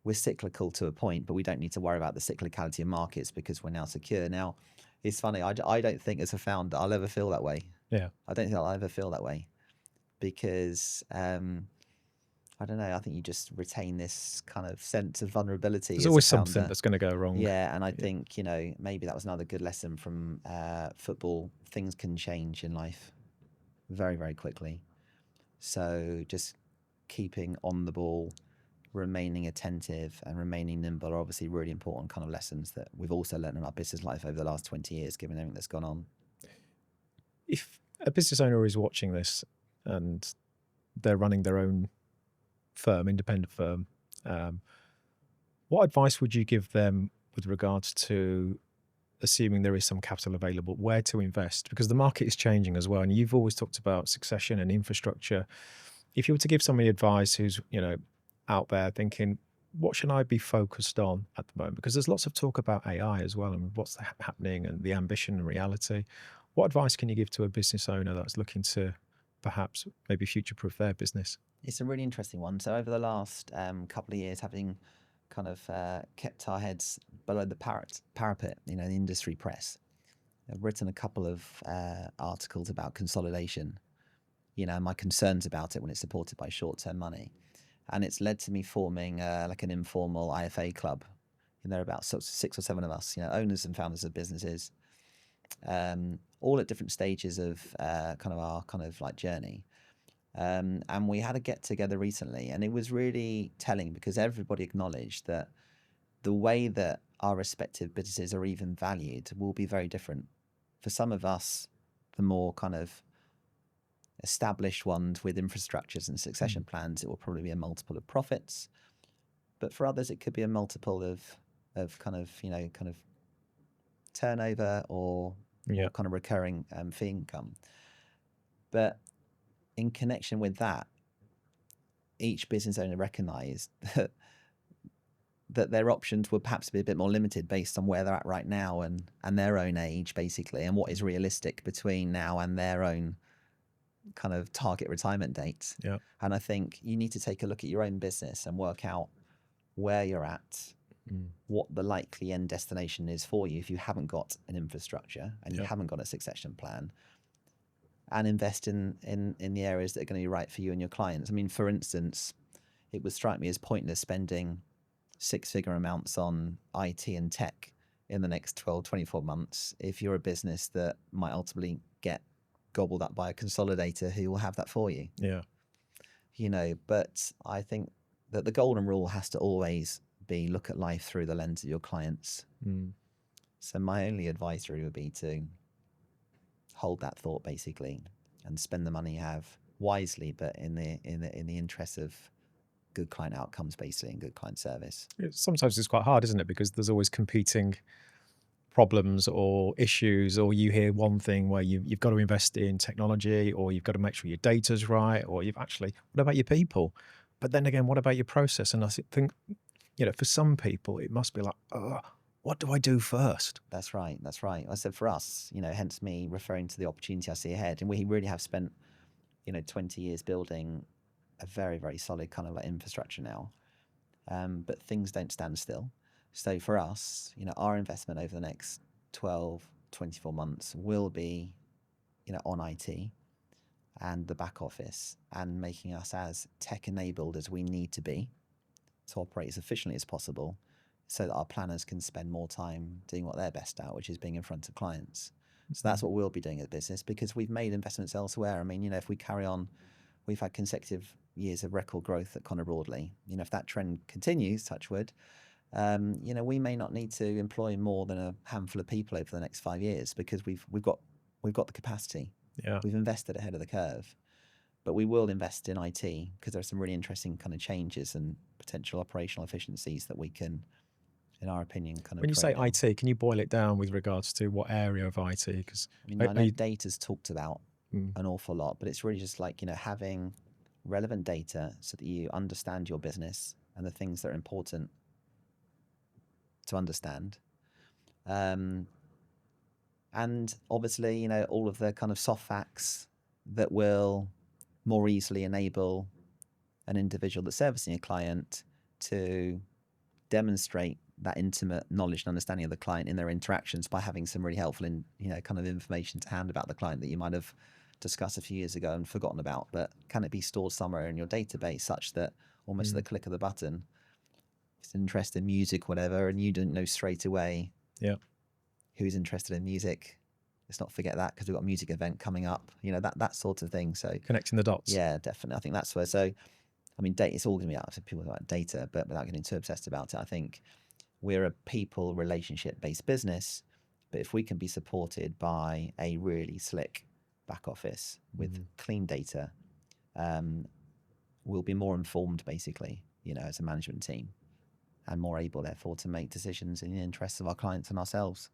we're cyclical to a point, but we don't need to worry about the cyclicality of markets because we're now secure." Now, it's funny. I don't think as a founder I'll ever feel that way. Yeah. I don't think I'll ever feel that way because I don't know. I think you just retain this kind of sense of vulnerability. There's always something that's going to go wrong. Yeah, and I think, maybe that was another good lesson from football. Things can change in life very, very quickly. So just keeping on the ball, remaining attentive and remaining nimble are obviously really important kind of lessons that we've also learned in our business life over the last 20 years, given everything that's gone on. If a business owner is watching this and they're running their own firm, independent firm, what advice would you give them with regards to assuming there is some capital available, where to invest? Because the market is changing as well, and you've always talked about succession and infrastructure. If you were to give somebody advice who's out there thinking, what should I be focused on at the moment? Because there's lots of talk about AI as well and what's happening and the ambition and reality. What advice can you give to a business owner that's looking to perhaps maybe future-proof their business? It's a really interesting one. So over the last couple of years, having kind of kept our heads below the parapet, the industry press, I've written a couple of articles about consolidation, my concerns about it when it's supported by short-term money. And it's led to me forming like an informal IFA club. There are about 6 or 7 of us, owners and founders of businesses, all at different stages of our journey. And we had a get together recently, and it was really telling because everybody acknowledged that the way that our respective businesses are even valued will be very different. For some of us, the more kind of established ones with infrastructures and succession plans, it will probably be a multiple of profits. But for others, it could be a multiple of kind of turnover or kind of recurring fee income. But in connection with that, each business owner recognised that their options would perhaps be a bit more limited based on where they're at right now and their own age, basically, and what is realistic between now and their own kind of target retirement dates. Yeah. And I think you need to take a look at your own business and work out where you're at, what the likely end destination is for you if you haven't got an infrastructure and you haven't got a succession plan, and invest in the areas that are going to be right for you and your clients. I mean, for instance, it would strike me as pointless spending 6-figure amounts on IT and tech in the next 12, 24 months if you're a business that might ultimately get gobbled up by a consolidator who will have that for you. Yeah. But I think that the golden rule has to always be look at life through the lens of your clients. So my only advice really would be to hold that thought basically and spend the money you have wisely, but in the interest of good client outcomes basically and good client service. Sometimes it's quite hard, isn't it? Because there's always competing problems or issues, or you hear one thing where you've got to invest in technology, or you've got to make sure your data's right, or what about your people? But then again, what about your process? And I think, for some people, it must be like, what do I do first? That's right. I said for us, hence me referring to the opportunity I see ahead. And we really have spent, 20 years building a very, very solid kind of like infrastructure now. But things don't stand still. So for us, our investment over the next 12, 24 months will be, on IT and the back office and making us as tech enabled as we need to be to operate as efficiently as possible so that our planners can spend more time doing what they're best at, which is being in front of clients. So that's what we'll be doing at the business, because we've made investments elsewhere. I mean, if we carry on, we've had consecutive years of record growth at Connor Broadley. If that trend continues, touch wood, we may not need to employ more than a handful of people over the next 5 years, because we've got the capacity. Yeah. We've invested ahead of the curve, but we will invest in IT because there are some really interesting kind of changes and potential operational efficiencies that we can, in our opinion, kind of. When you say create now. IT, can you boil it down with regards to what area of IT? Because I know data's talked about an awful lot, but it's really just like, having relevant data so that you understand your business and the things that are important to understand. And obviously, all of the kind of soft facts that will more easily enable an individual that's servicing a client to demonstrate that intimate knowledge and understanding of the client in their interactions by having some really helpful kind of information to hand about the client that you might have discussed a few years ago and forgotten about. But can it be stored somewhere in your database such that almost at the click of the button, if it's interested in music, whatever, and you didn't know straight away who's interested in music, let's not forget that, because we've got a music event coming up, that sort of thing. So connecting the dots. Yeah, definitely. I think that's where, so I mean, data, it's all going to be out. So people talk about data, but without getting too obsessed about it, I think we're a people relationship-based business, but if we can be supported by a really slick back office with clean data, we'll be more informed, basically, as a management team, and more able, therefore, to make decisions in the interests of our clients and ourselves.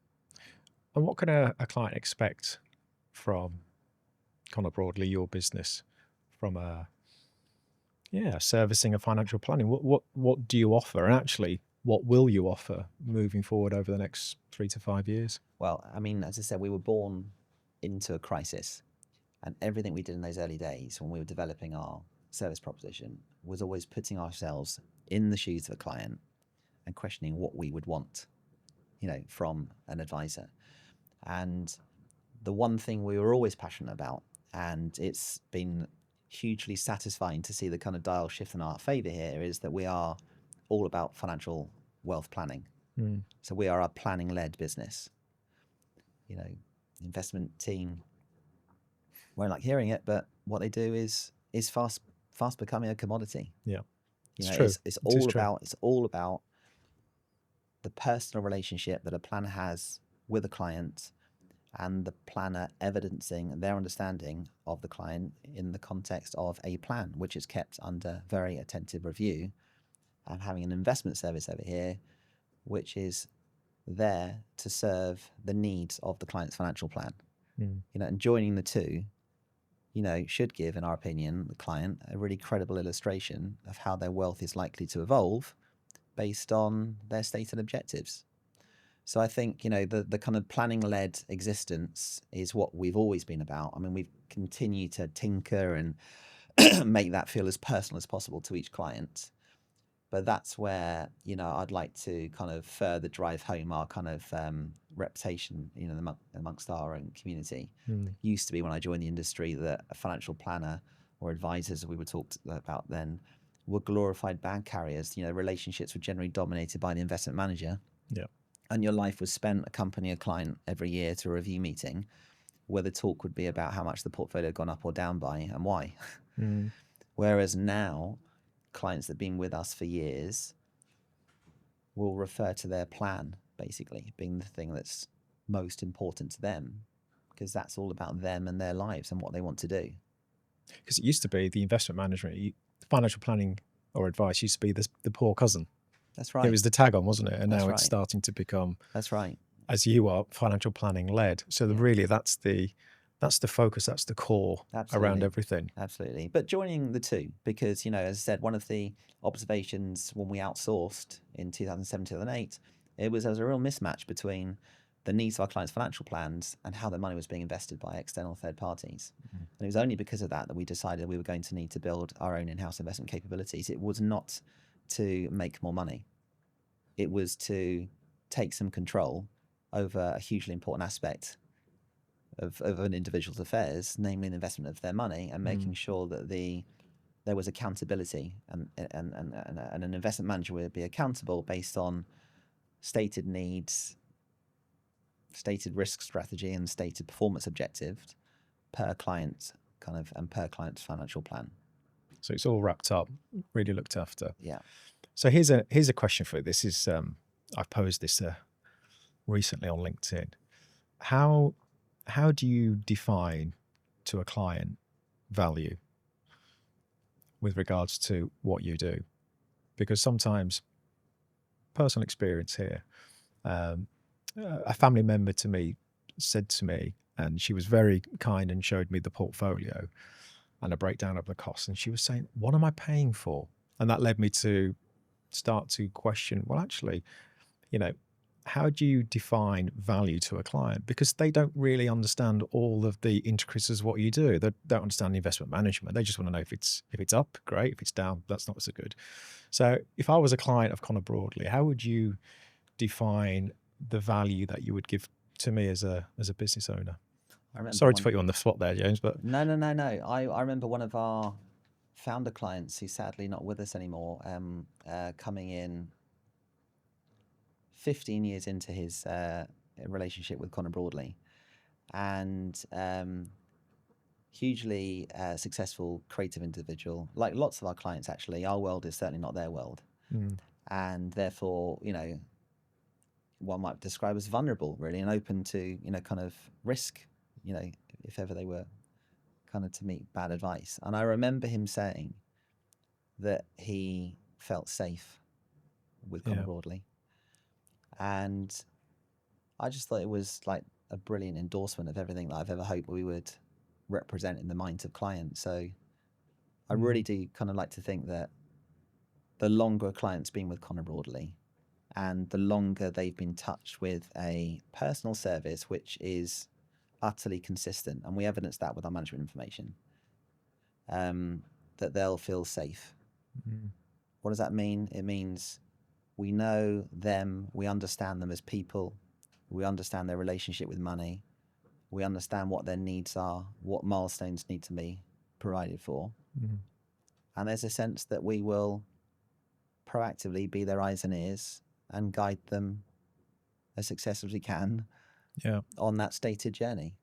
And what can a client expect from Connor Broadley, your business, from servicing a financial planning? What do you offer? And actually, what will you offer moving forward over the next 3 to 5 years? Well, I mean, as I said, we were born into a crisis, and everything we did in those early days when we were developing our service proposition was always putting ourselves in the shoes of a client and questioning what we would want, from an advisor. And the one thing we were always passionate about, and it's been hugely satisfying to see the kind of dial shift in our favor here, is that we are all about financial wealth planning. So we are a planning-led business. Investment team won't like hearing it, but what they do is fast becoming a commodity. Yeah, it's true. It's all about the personal relationship that a planner has with a client, and the planner evidencing their understanding of the client in the context of a plan, which is kept under very attentive review, and having an investment service over here, which is there to serve the needs of the client's financial plan. And joining the two, should give, in our opinion, the client a really credible illustration of how their wealth is likely to evolve based on their stated objectives. So I think, the kind of planning-led existence is what we've always been about. I mean, we've continued to tinker and make that feel as personal as possible to each client. But that's where, I'd like to kind of further drive home our kind of reputation, amongst our own community. Used to be, when I joined the industry, that a financial planner or advisors, as we were talked about then, were glorified bag carriers. Relationships were generally dominated by the investment manager. Yeah. And your life was spent accompanying a client every year to a review meeting, where the talk would be about how much the portfolio had gone up or down by and why. Whereas now, clients that have been with us for years will refer to their plan, basically, being the thing that's most important to them, because that's all about them and their lives and what they want to do. Because it used to be the investment management, financial planning or advice used to be the poor cousin. That's right. It was the tag on, wasn't it? And That's now right. It's starting to become, that's right, as you are, financial planning led. So really, that's the focus, that's the core around everything. Absolutely. But joining the two, because, as I said, one of the observations when we outsourced in 2007, 2008, there was a real mismatch between the needs of our clients' financial plans and how their money was being invested by external third parties. And it was only because of that we decided we were going to need to build our own in-house investment capabilities. It was not to make more money. It was to take some control over a hugely important aspect of an individual's affairs, namely the investment of their money, and making sure that there was accountability, and an investment manager would be accountable based on stated needs stated risk strategy and stated performance objectives per client and per client's financial plan. So it's all wrapped up, really looked after. Yeah. So here's a question for you. This is I've posed this recently on LinkedIn. How do you define to a client value with regards to what you do? Because sometimes, personal experience here, a family member to me said to me, and she was very kind and showed me the portfolio and a breakdown of the costs, and she was saying, what am I paying for? And that led me to start to question, well, actually, how do you define value to a client? Because they don't really understand all of the intricacies of what you do. They don't understand the investment management. They just want to know if it's up, great. If it's down, that's not so good. So if I was a client of Connor Broadley, how would you define the value that you would give to me as a business owner? Sorry to put you on the spot there, James, but no. I remember one of our founder clients, who's sadly not with us anymore, coming in 15 years into his relationship with Connor Broadley, and hugely successful creative individual. Like lots of our clients, actually, our world is certainly not their world, and therefore, one might describe as vulnerable, really, and open to kind of risk, if ever they were kind of to meet bad advice. And I remember him saying that he felt safe with Connor Broadley. And I just thought it was like a brilliant endorsement of everything that I've ever hoped we would represent in the minds of clients. So I really do kind of like to think that the longer a client's been with Connor Broadley and the longer they've been touched with a personal service which is utterly consistent, and we evidence that with our management information, that they'll feel safe. What does that mean? It means we know them, we understand them as people, we understand their relationship with money, we understand what their needs are, what milestones need to be provided for. And there's a sense that we will proactively be their eyes and ears and guide them as successfully as we can on that stated journey.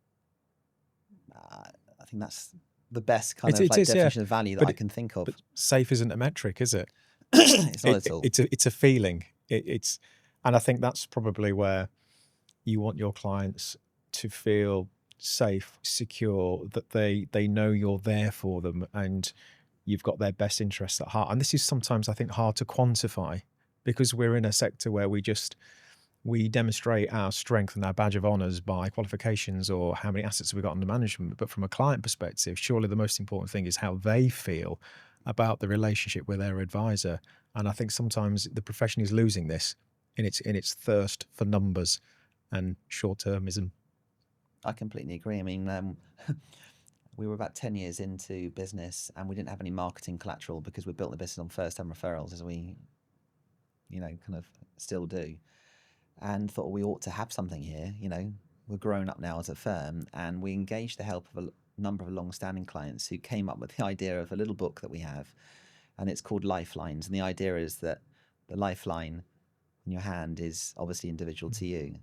I think that's the best kind of definition of value that I can think of. But safe isn't a metric, is it? It's not at all. It's a feeling. And I think that's probably where you want your clients to feel safe, secure, that they know you're there for them and you've got their best interests at heart. And this is sometimes, I think, hard to quantify because we're in a sector where we demonstrate our strength and our badge of honours by qualifications or how many assets we've got under management. But from a client perspective, surely the most important thing is how they feel about the relationship with their advisor. And I think sometimes the profession is losing this in its thirst for numbers and short-termism. I completely agree. I mean, we were about 10 years into business and we didn't have any marketing collateral because we built the business on first-time referrals, as we, kind of still do. And thought we ought to have something here. We're grown up now as a firm, and we engaged the help of a number of long-standing clients who came up with the idea of a little book that we have, and it's called Lifelines. And the idea is that the lifeline in your hand is obviously individual to you.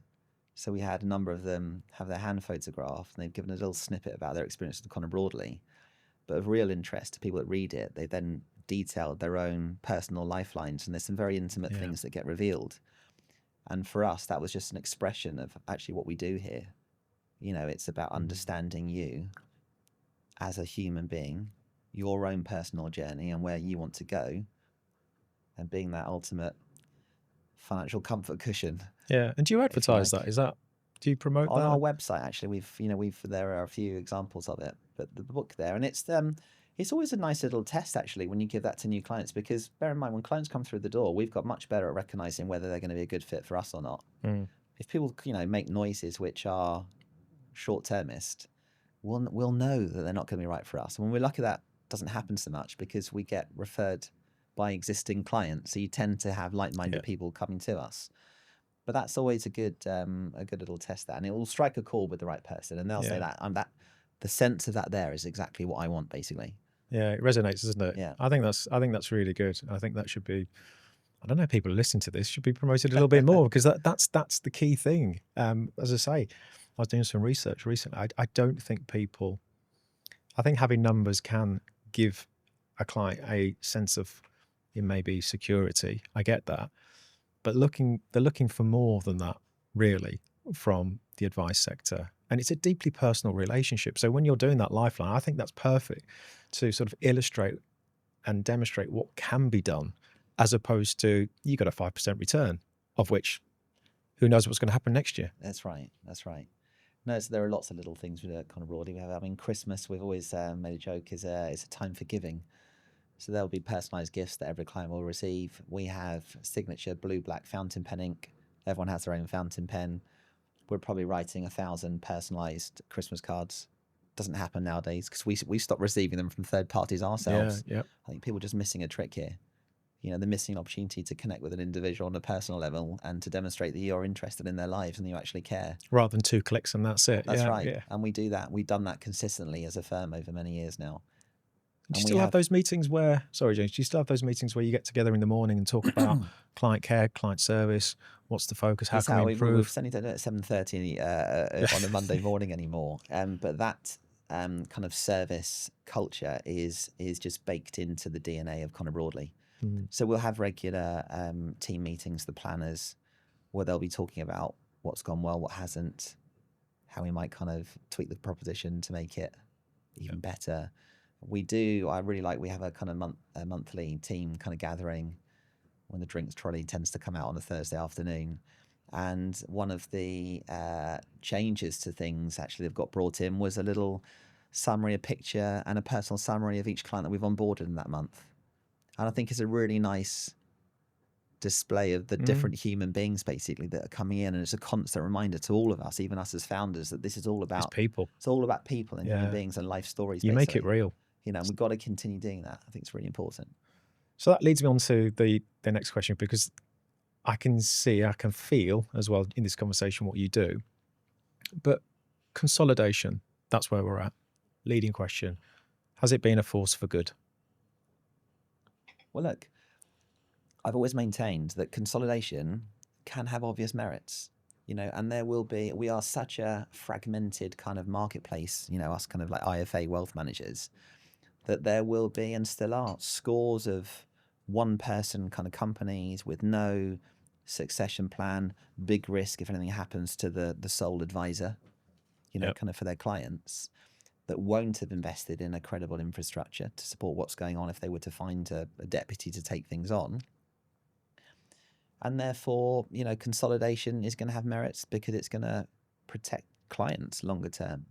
So we had a number of them have their hand photographed, and they've given a little snippet about their experience with Connor Broadley. But of real interest to people that read it, they then detailed their own personal lifelines, and there's some very intimate things that get revealed. And for us, that was just an expression of actually what we do here. It's about understanding you as a human being, your own personal journey and where you want to go, and being that ultimate financial comfort cushion. Yeah. And do you advertise that? Do you promote that? On our website, actually, there are a few examples of it, but the book there, and it's always a nice little test, actually, when you give that to new clients, because bear in mind, when clients come through the door, we've got much better at recognizing whether they're going to be a good fit for us or not. If people, make noises which are short-termist, we'll know that they're not going to be right for us. And when we're lucky, that doesn't happen so much because we get referred by existing clients. So you tend to have like-minded people coming to us. But that's always a good little test there, and it will strike a chord with the right person, and they'll say that the sense of that there is exactly what I want, basically. Yeah, it resonates, doesn't it? Yeah. I think that's really good. I think that should be I don't know, people who listen to this should be promoted a little bit more, because that's the key thing. As I say, I was doing some research recently. I don't think people, I think having numbers can give a client a sense of, it may be security. I get that. But they're looking for more than that, really, from the advice sector. And it's a deeply personal relationship. So when you're doing that lifeline, I think that's perfect to sort of illustrate and demonstrate what can be done, as opposed to you got a 5% return, of which who knows what's going to happen next year. That's right. That's right. No, so there are lots of little things with Connor Broadley. We have, I mean, Christmas, we've always made a joke, is a time for giving. So there'll be personalised gifts that every client will receive. We have signature blue, black fountain pen ink. Everyone has their own fountain pen. We're probably writing 1,000 personalised Christmas cards. Doesn't happen nowadays because we stopped receiving them from third parties ourselves. Yeah. I think people are just missing a trick here. They're missing an opportunity to connect with an individual on a personal level and to demonstrate that you're interested in their lives and you actually care. Rather than 2 clicks and that's it. That's right. Yeah. And we do that. We've done that consistently as a firm over many years now. Do you still have those meetings where, sorry, James, do you still have those meetings where you get together in the morning and talk about client care, client service? What's the focus? How can we improve? We've certainly don't do it at 7:30 on a Monday morning anymore. But that kind of service culture is just baked into the DNA of Connor Broadley. So we'll have regular team meetings, the planners, where they'll be talking about what's gone well, what hasn't, how we might kind of tweak the proposition to make it even better. We have a kind of monthly team kind of gathering when the drinks trolley tends to come out on a Thursday afternoon. And one of the changes to things actually that got brought in was a little summary, a picture and a personal summary of each client that we've onboarded in that month. And I think it's a really nice display of the different human beings basically that are coming in, and it's a constant reminder to all of us, even us as founders, that this is all about people. It's all about people and human beings and life stories. You make it real. We've got to continue doing that. I think it's really important. So that leads me on to the next question, because I can feel as well in this conversation what you do. But consolidation, that's where we're at. Leading question. Has it been a force for good? Well, look, I've always maintained that consolidation can have obvious merits, and we are such a fragmented kind of marketplace, us kind of like IFA wealth managers, that there will be and still are scores of one-person kind of companies with no succession plan, big risk if anything happens to the sole advisor, kind of for their clients, that won't have invested in a credible infrastructure to support what's going on if they were to find a deputy to take things on. And therefore, consolidation is going to have merits because it's going to protect clients longer term.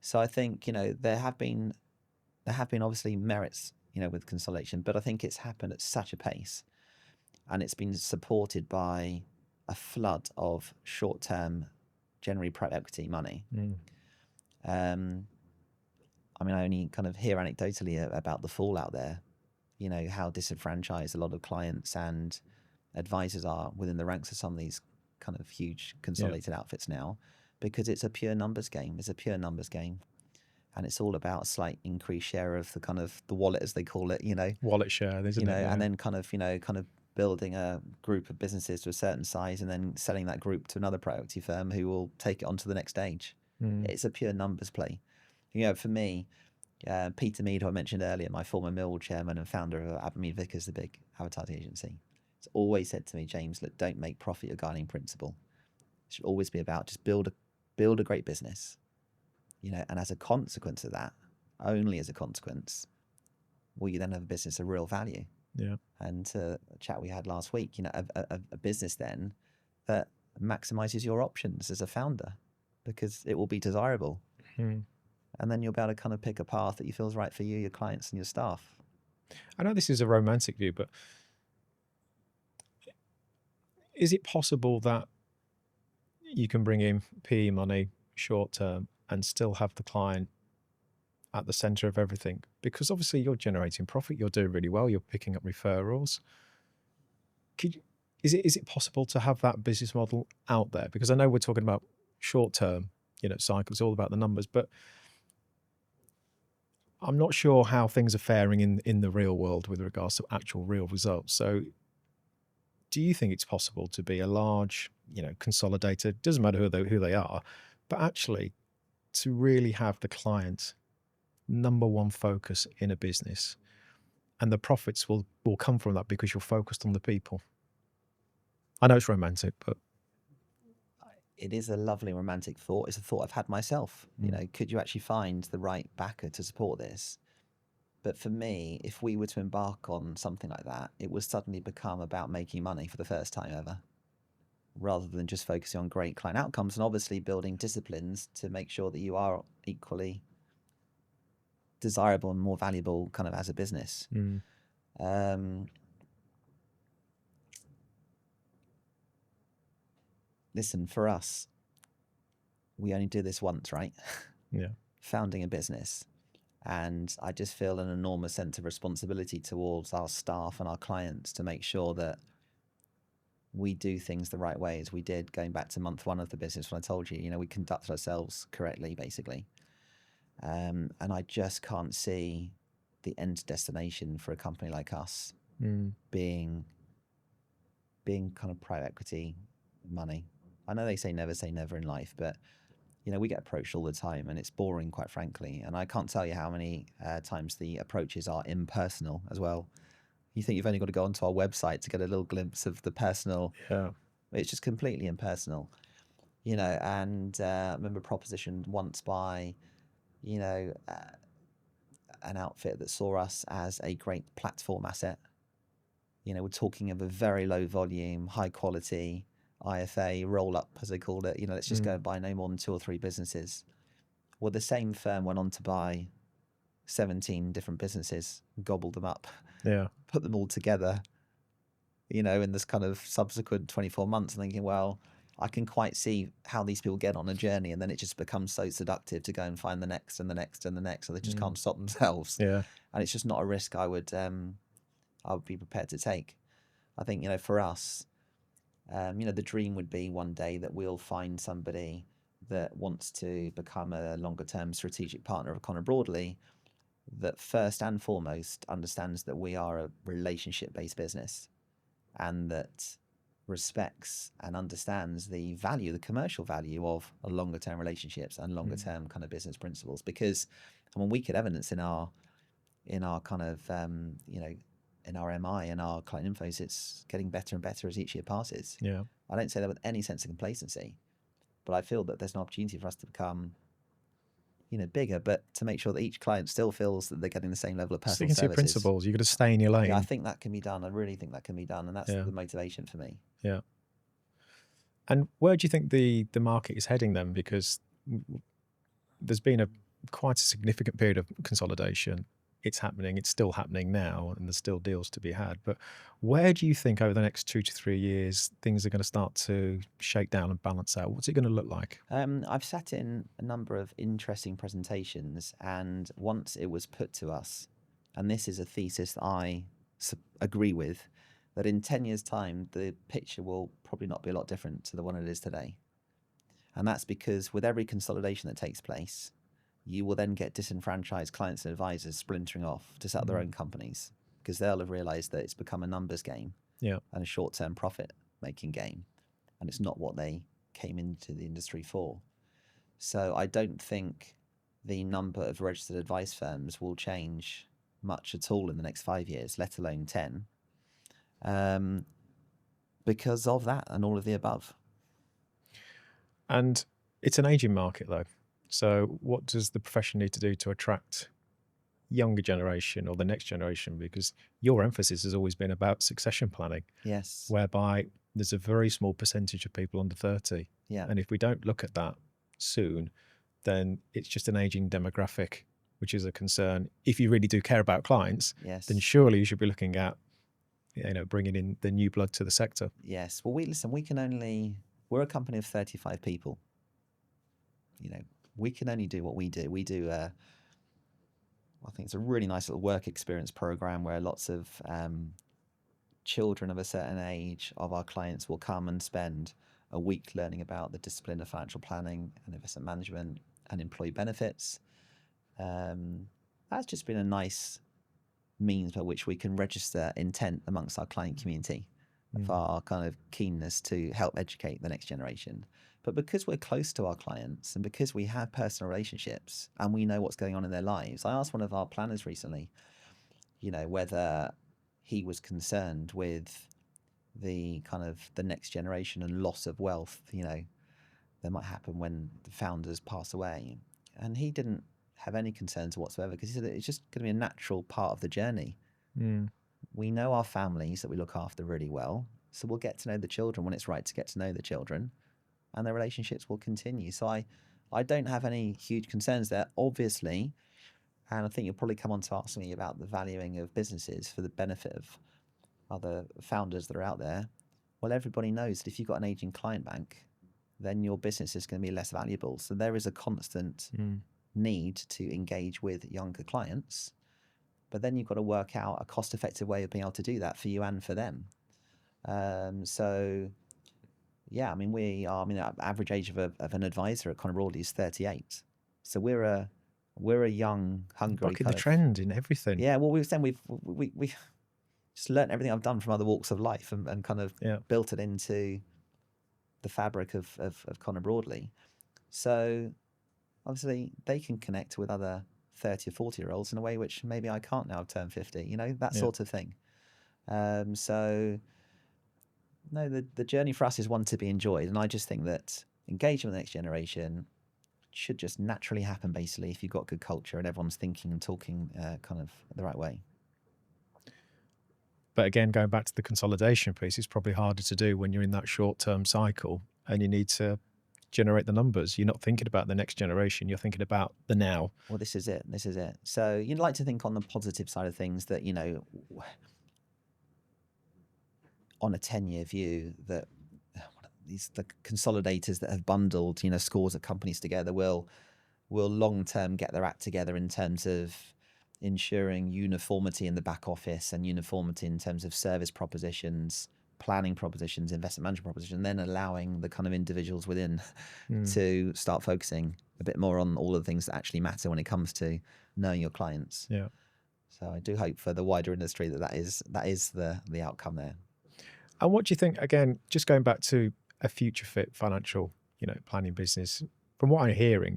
So I think, there have been obviously merits, with consolidation, but I think it's happened at such a pace and it's been supported by a flood of short-term, generally private equity money. I only kind of hear anecdotally about the fallout there, how disenfranchised a lot of clients and advisors are within the ranks of some of these kind of huge consolidated outfits now, because it's a pure numbers game. And it's all about a slight increased share of the kind of the wallet, as they call it, Wallet share, isn't it? And then kind of building a group of businesses to a certain size and then selling that group to another private equity firm who will take it on to the next stage. It's a pure numbers play. For me, Peter Mead, who I mentioned earlier, my former Millwall chairman and founder of Abermead Vickers, the big advertising agency, has always said to me, James, look, don't make profit your guiding principle. It should always be about just build a great business, and as a consequence of that, only as a consequence, will you then have a business of real value. And the chat we had last week, a business then that maximizes your options as a founder, because it will be desirable. And then you'll be able to kind of pick a path that you feel is right for you, your clients and your staff. I know this is a romantic view, but is it possible that you can bring in PE money short term and still have the client at the center of everything? Because obviously you're generating profit, you're doing really well, you're picking up referrals. Is it possible to have that business model out there? Because I know we're talking about short term, cycles, all about the numbers, but I'm not sure how things are faring in the real world with regards to actual real results. So do you think it's possible to be a large, consolidator, doesn't matter who they are, but actually to really have the client number one focus in a business, and the profits will come from that because you're focused on the people? I know it's romantic, but It is a lovely romantic thought. It's a thought I've had myself. Could you actually find the right backer to support this? But for me, if we were to embark on something like that, it would suddenly become about making money for the first time ever, rather than just focusing on great client outcomes and obviously building disciplines to make sure that you are equally desirable and more valuable kind of as a business. Listen, for us, we only do this once, right? Yeah. Founding a business. And I just feel an enormous sense of responsibility towards our staff and our clients to make sure that we do things the right way, as we did going back to month one of the business when I told you, we conduct ourselves correctly, basically. And I just can't see the end destination for a company like us being kind of private equity money. I know they say never in life, but we get approached all the time and it's boring, quite frankly. And I can't tell you how many times the approaches are impersonal as well. You think you've only got to go onto our website to get a little glimpse of the personal. Yeah. It's just completely impersonal, and I remember propositioned once by, an outfit that saw us as a great platform asset. We're talking of a very low volume, high quality IFA roll up, as they called it. Let's just go and buy no more than 2 or 3 businesses. Well, the same firm went on to buy 17 different businesses, gobbled them up, put them all together, in this kind of subsequent 24 months, and thinking, well, I can quite see how these people get on a journey, and then it just becomes so seductive to go and find the next and the next and the next, so they just can't stop themselves. Yeah. And it's just not a risk I would be prepared to take. I think, for us, the dream would be one day that we'll find somebody that wants to become a longer term strategic partner of Connor Broadley, that first and foremost understands that we are a relationship based business, and that respects and understands the value, the commercial value of longer term relationships and longer term kind of business principles. Because we could evidence in our kind of in our MI and our client infos, it's getting better and better as each year passes. Yeah. I don't say that with any sense of complacency, but I feel that there's an opportunity for us to become bigger, but to make sure that each client still feels that they're getting the same level of personal Sticking to your services. principles, you've got to stay in your lane. Yeah, I think that can be done. I really think that can be done, and that's the motivation for me. Yeah. And where do you think the market is heading then? Because there's been quite a significant period of consolidation. It's happening. It's still happening now, and there's still deals to be had. But where do you think over the next 2 to 3 years things are going to start to shake down and balance out? What's it going to look like? I've sat in a number of interesting presentations, and once it was put to us, and this is a thesis that I agree with, that in 10 years' time, the picture will probably not be a lot different to the one it is today. And that's because with every consolidation that takes place, you will then get disenfranchised clients and advisors splintering off to set up their own companies, because they'll have realized that it's become a numbers game and a short-term profit-making game, and it's not what they came into the industry for. So I don't think the number of registered advice firms will change much at all in the next 5 years, let alone 10, because of that and all of the above. And it's an aging market, though. So what does the profession need to do to attract younger generation or the next generation? Because your emphasis has always been about succession planning. Yes. Whereby there's a very small percentage of people under 30. Yeah. And if we don't look at that soon, then it's just an aging demographic, which is a concern. If you really do care about clients, then surely you should be looking at, bringing in the new blood to the sector. Yes. Well, we're a company of 35 people. We can only do what we do. We do, I think it's a really nice little work experience program where lots of children of a certain age of our clients will come and spend a week learning about the discipline of financial planning and investment management and employee benefits. That's just been a nice means by which we can register intent amongst our client community. of our kind of keenness to help educate the next generation. But because we're close to our clients and because we have personal relationships and we know what's going on in their lives, I asked one of our planners recently, whether he was concerned with the kind of the next generation and loss of wealth, that might happen when the founders pass away. And he didn't have any concerns whatsoever because he said it's just going to be a natural part of the journey. We know our families that we look after really well, so we'll get to know the children when it's right to get to know the children, and their relationships will continue. So I don't have any huge concerns there, obviously. And I think you'll probably come on to ask me about the valuing of businesses for the benefit of other founders that are out there. Well, everybody knows that if you've got an aging client bank, then your business is going to be less valuable. So there is a constant need to engage with younger clients. But then you've got to work out a cost-effective way of being able to do that for you and for them. Yeah, I mean, the average age of an advisor at Connor Broadley is 38. So we're a young, hungry bucking the trend in everything. Yeah, well, we've just learnt everything I've done from other walks of life and kind of built it into the fabric of Connor Broadley. So obviously they can connect with other 30 or 40-year-olds in a way which maybe I can't now. I've turned 50, that sort of thing. So no, the journey for us is one to be enjoyed. And I just think that engagement with the next generation should just naturally happen, basically, if you've got good culture and everyone's thinking and talking kind of the right way. But again, going back to the consolidation piece, it's probably harder to do when you're in that short-term cycle and you need to generate the numbers. You're not thinking about the next generation, you're thinking about the now. Well, this is it. So you'd like to think on the positive side of things that, on a 10-year view, that the consolidators that have bundled, scores of companies together will long-term get their act together in terms of ensuring uniformity in the back office and uniformity in terms of service propositions, planning propositions, investment management propositions, then allowing the kind of individuals within to start focusing a bit more on all of the things that actually matter when it comes to knowing your clients. Yeah. So I do hope for the wider industry that is the outcome there. And what do you think, again, just going back to a future fit financial, planning business, from what I'm hearing,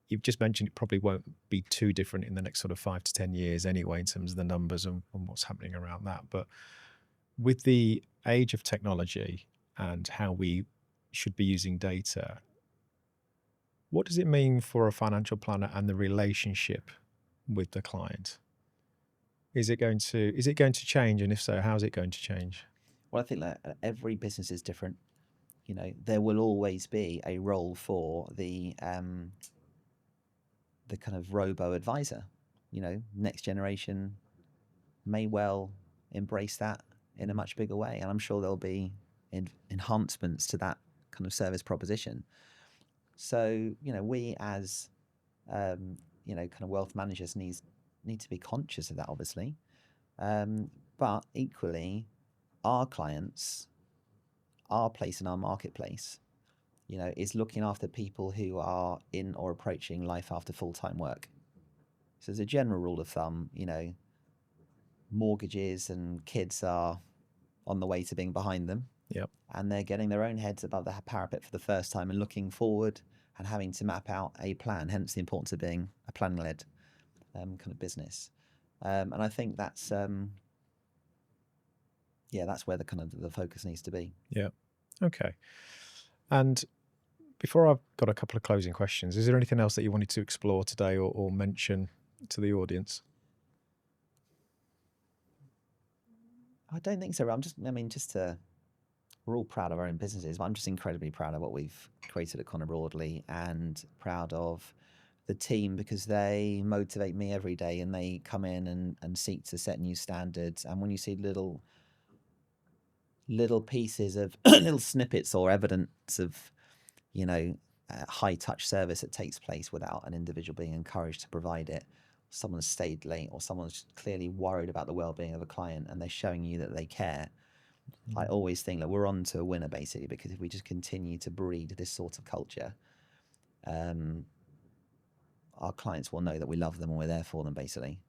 you've just mentioned it probably won't be too different in the next sort of 5 to 10 years anyway, in terms of the numbers and what's happening around that. But with the age of technology and how we should be using data, what does it mean for a financial planner and the relationship with the client? Is it going to change? And if so, how's it going to change? Well, I think that every business is different. There will always be a role for the kind of robo-advisor. Next generation may well embrace that in a much bigger way. And I'm sure there'll be enhancements to that kind of service proposition. So, we as, kind of wealth managers need to be conscious of that, obviously. But equally, our clients, our place in our marketplace, is looking after people who are in or approaching life after full-time work. So as a general rule of thumb, mortgages and kids are on the way to being behind them. Yep. And they're getting their own heads above the parapet for the first time and looking forward and having to map out a plan, hence the importance of being a planning-led kind of business. And I think that's where the kind of the focus needs to be. Yeah. Okay. And before I've got a couple of closing questions, is there anything else that you wanted to explore today or mention to the audience? I don't think so. We're all proud of our own businesses, but I'm just incredibly proud of what we've created at Connor Broadley and proud of the team because they motivate me every day and they come in and seek to set new standards. And when you see little pieces of little snippets or evidence of, high touch service that takes place without an individual being encouraged to provide it, someone's stayed late or someone's clearly worried about the well-being of a client and they're showing you that they care. I always think that we're on to a winner, basically, because if we just continue to breed this sort of culture, our clients will know that we love them and we're there for them, basically.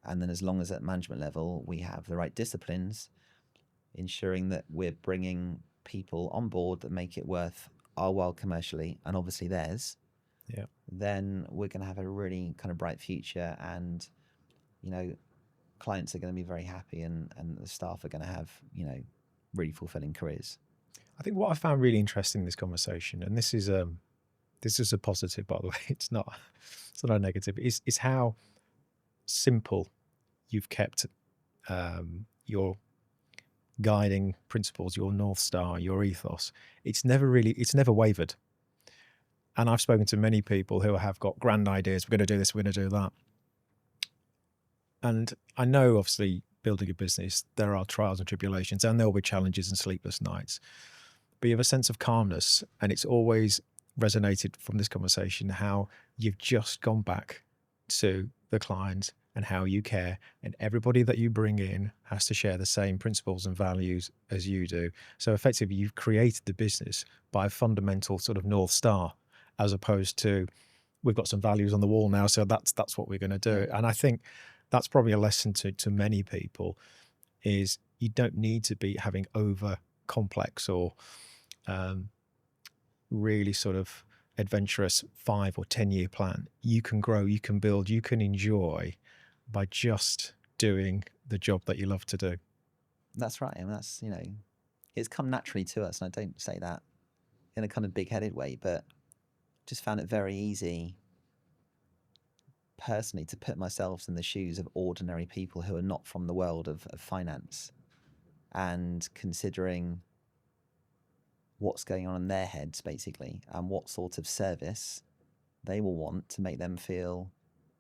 And then as long as at management level we have the right disciplines, ensuring that we're bringing people on board that make it worth our while commercially and obviously theirs, then we're going to have a really kind of bright future, and clients are going to be very happy, and the staff are going to have really fulfilling careers. I think what I found really interesting in this conversation, and this is a positive, by the way, it's not a negative, is how simple you've kept your guiding principles, your North Star, your ethos. It's never wavered. And I've spoken to many people who have got grand ideas. We're going to do this, we're going to do that. And I know, obviously, building a business, there are trials and tribulations, and there will be challenges and sleepless nights. But you have a sense of calmness, and it's always resonated from this conversation how you've just gone back to the client and how you care, and everybody that you bring in has to share the same principles and values as you do. So effectively, you've created the business by a fundamental sort of North Star, as opposed to we've got some values on the wall now, so that's what we're going to do. And I think that's probably a lesson to many people, is you don't need to be having over complex or really sort of adventurous 5 or 10 year plan. You can grow, you can build, you can enjoy by just doing the job that you love to do. That's right. And that's, it's come naturally to us. And I don't say that in a kind of big-headed way, but just found it very easy personally to put myself in the shoes of ordinary people who are not from the world of finance, and considering what's going on in their heads, basically, and what sort of service they will want to make them feel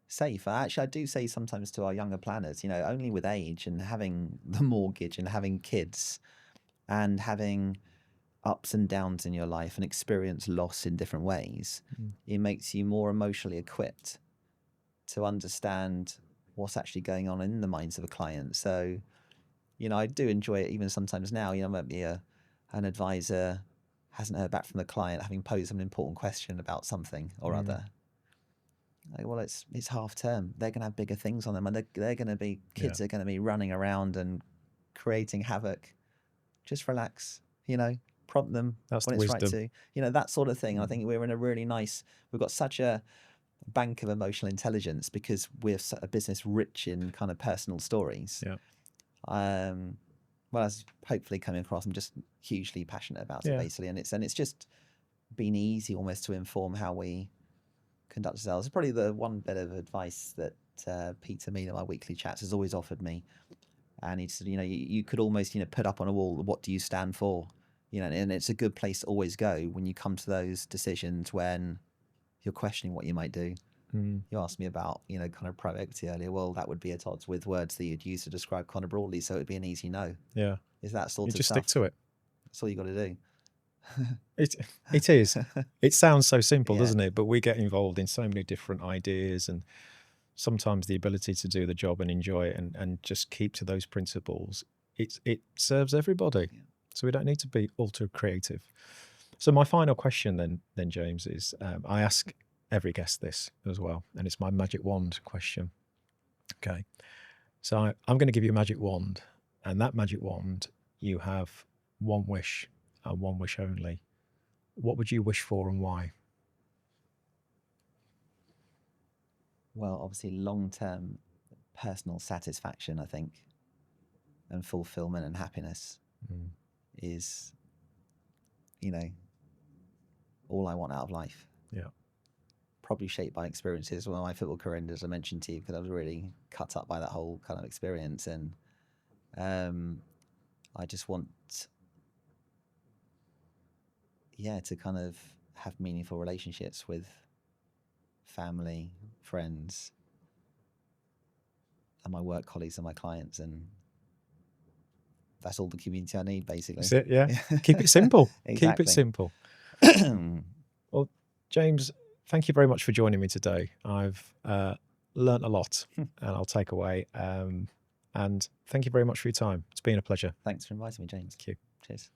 safe. Actually, I do say sometimes to our younger planners, only with age and having the mortgage and having kids and having ups and downs in your life and experience loss in different ways, it makes you more emotionally equipped to understand what's actually going on in the minds of a client. So, I do enjoy it even sometimes now. Maybe an advisor hasn't heard back from the client, having posed an important question about something or other. Like, well, it's half term. They're going to have bigger things on them, and they're going to be kids are going to be running around and creating havoc. Just relax, prompt them That's when the it's wisdom. right to, that sort of thing. I think we're in a really nice. We've got such a bank of emotional intelligence because we're a business rich in kind of personal stories. Well, as hopefully coming across, I'm just hugely passionate about it, basically, and it's just been easy almost to inform how we conduct ourselves. It's probably the one bit of advice that Peter Mead in my weekly chats has always offered me, and he said, you could almost put up on a wall, what do you stand for, and it's a good place to always go when you come to those decisions when you're questioning what you might do. You asked me about, kind of private equity earlier. Well, that would be at odds with words that you'd use to describe Connor Broadley, so it'd be an easy no. Yeah. Is that sort you of just stuff. Stick to it. That's all you got to do. It is. It sounds so simple, doesn't it? But we get involved in so many different ideas, and sometimes the ability to do the job and enjoy it and just keep to those principles, it serves everybody. So we don't need to be ultra creative. So my final question then James, is I ask every guest this as well, and it's my magic wand question. Okay. So I'm going to give you a magic wand, and that magic wand, you have one wish and one wish only. What would you wish for and why? Well, obviously long-term personal satisfaction, I think, and fulfillment and happiness is, all I want out of life. Yeah. Probably shaped by experiences. Well, my football career, as I mentioned to you, because I was really cut up by that whole kind of experience, and I just want, to kind of have meaningful relationships with family, friends, and my work colleagues and my clients, and that's all the community I need, basically. That's it, yeah. Keep it simple. Exactly. Keep it simple. Well, James, thank you very much for joining me today. I've learnt a lot, and I'll take away. And thank you very much for your time. It's been a pleasure. Thanks for inviting me, James. Thank you. Cheers.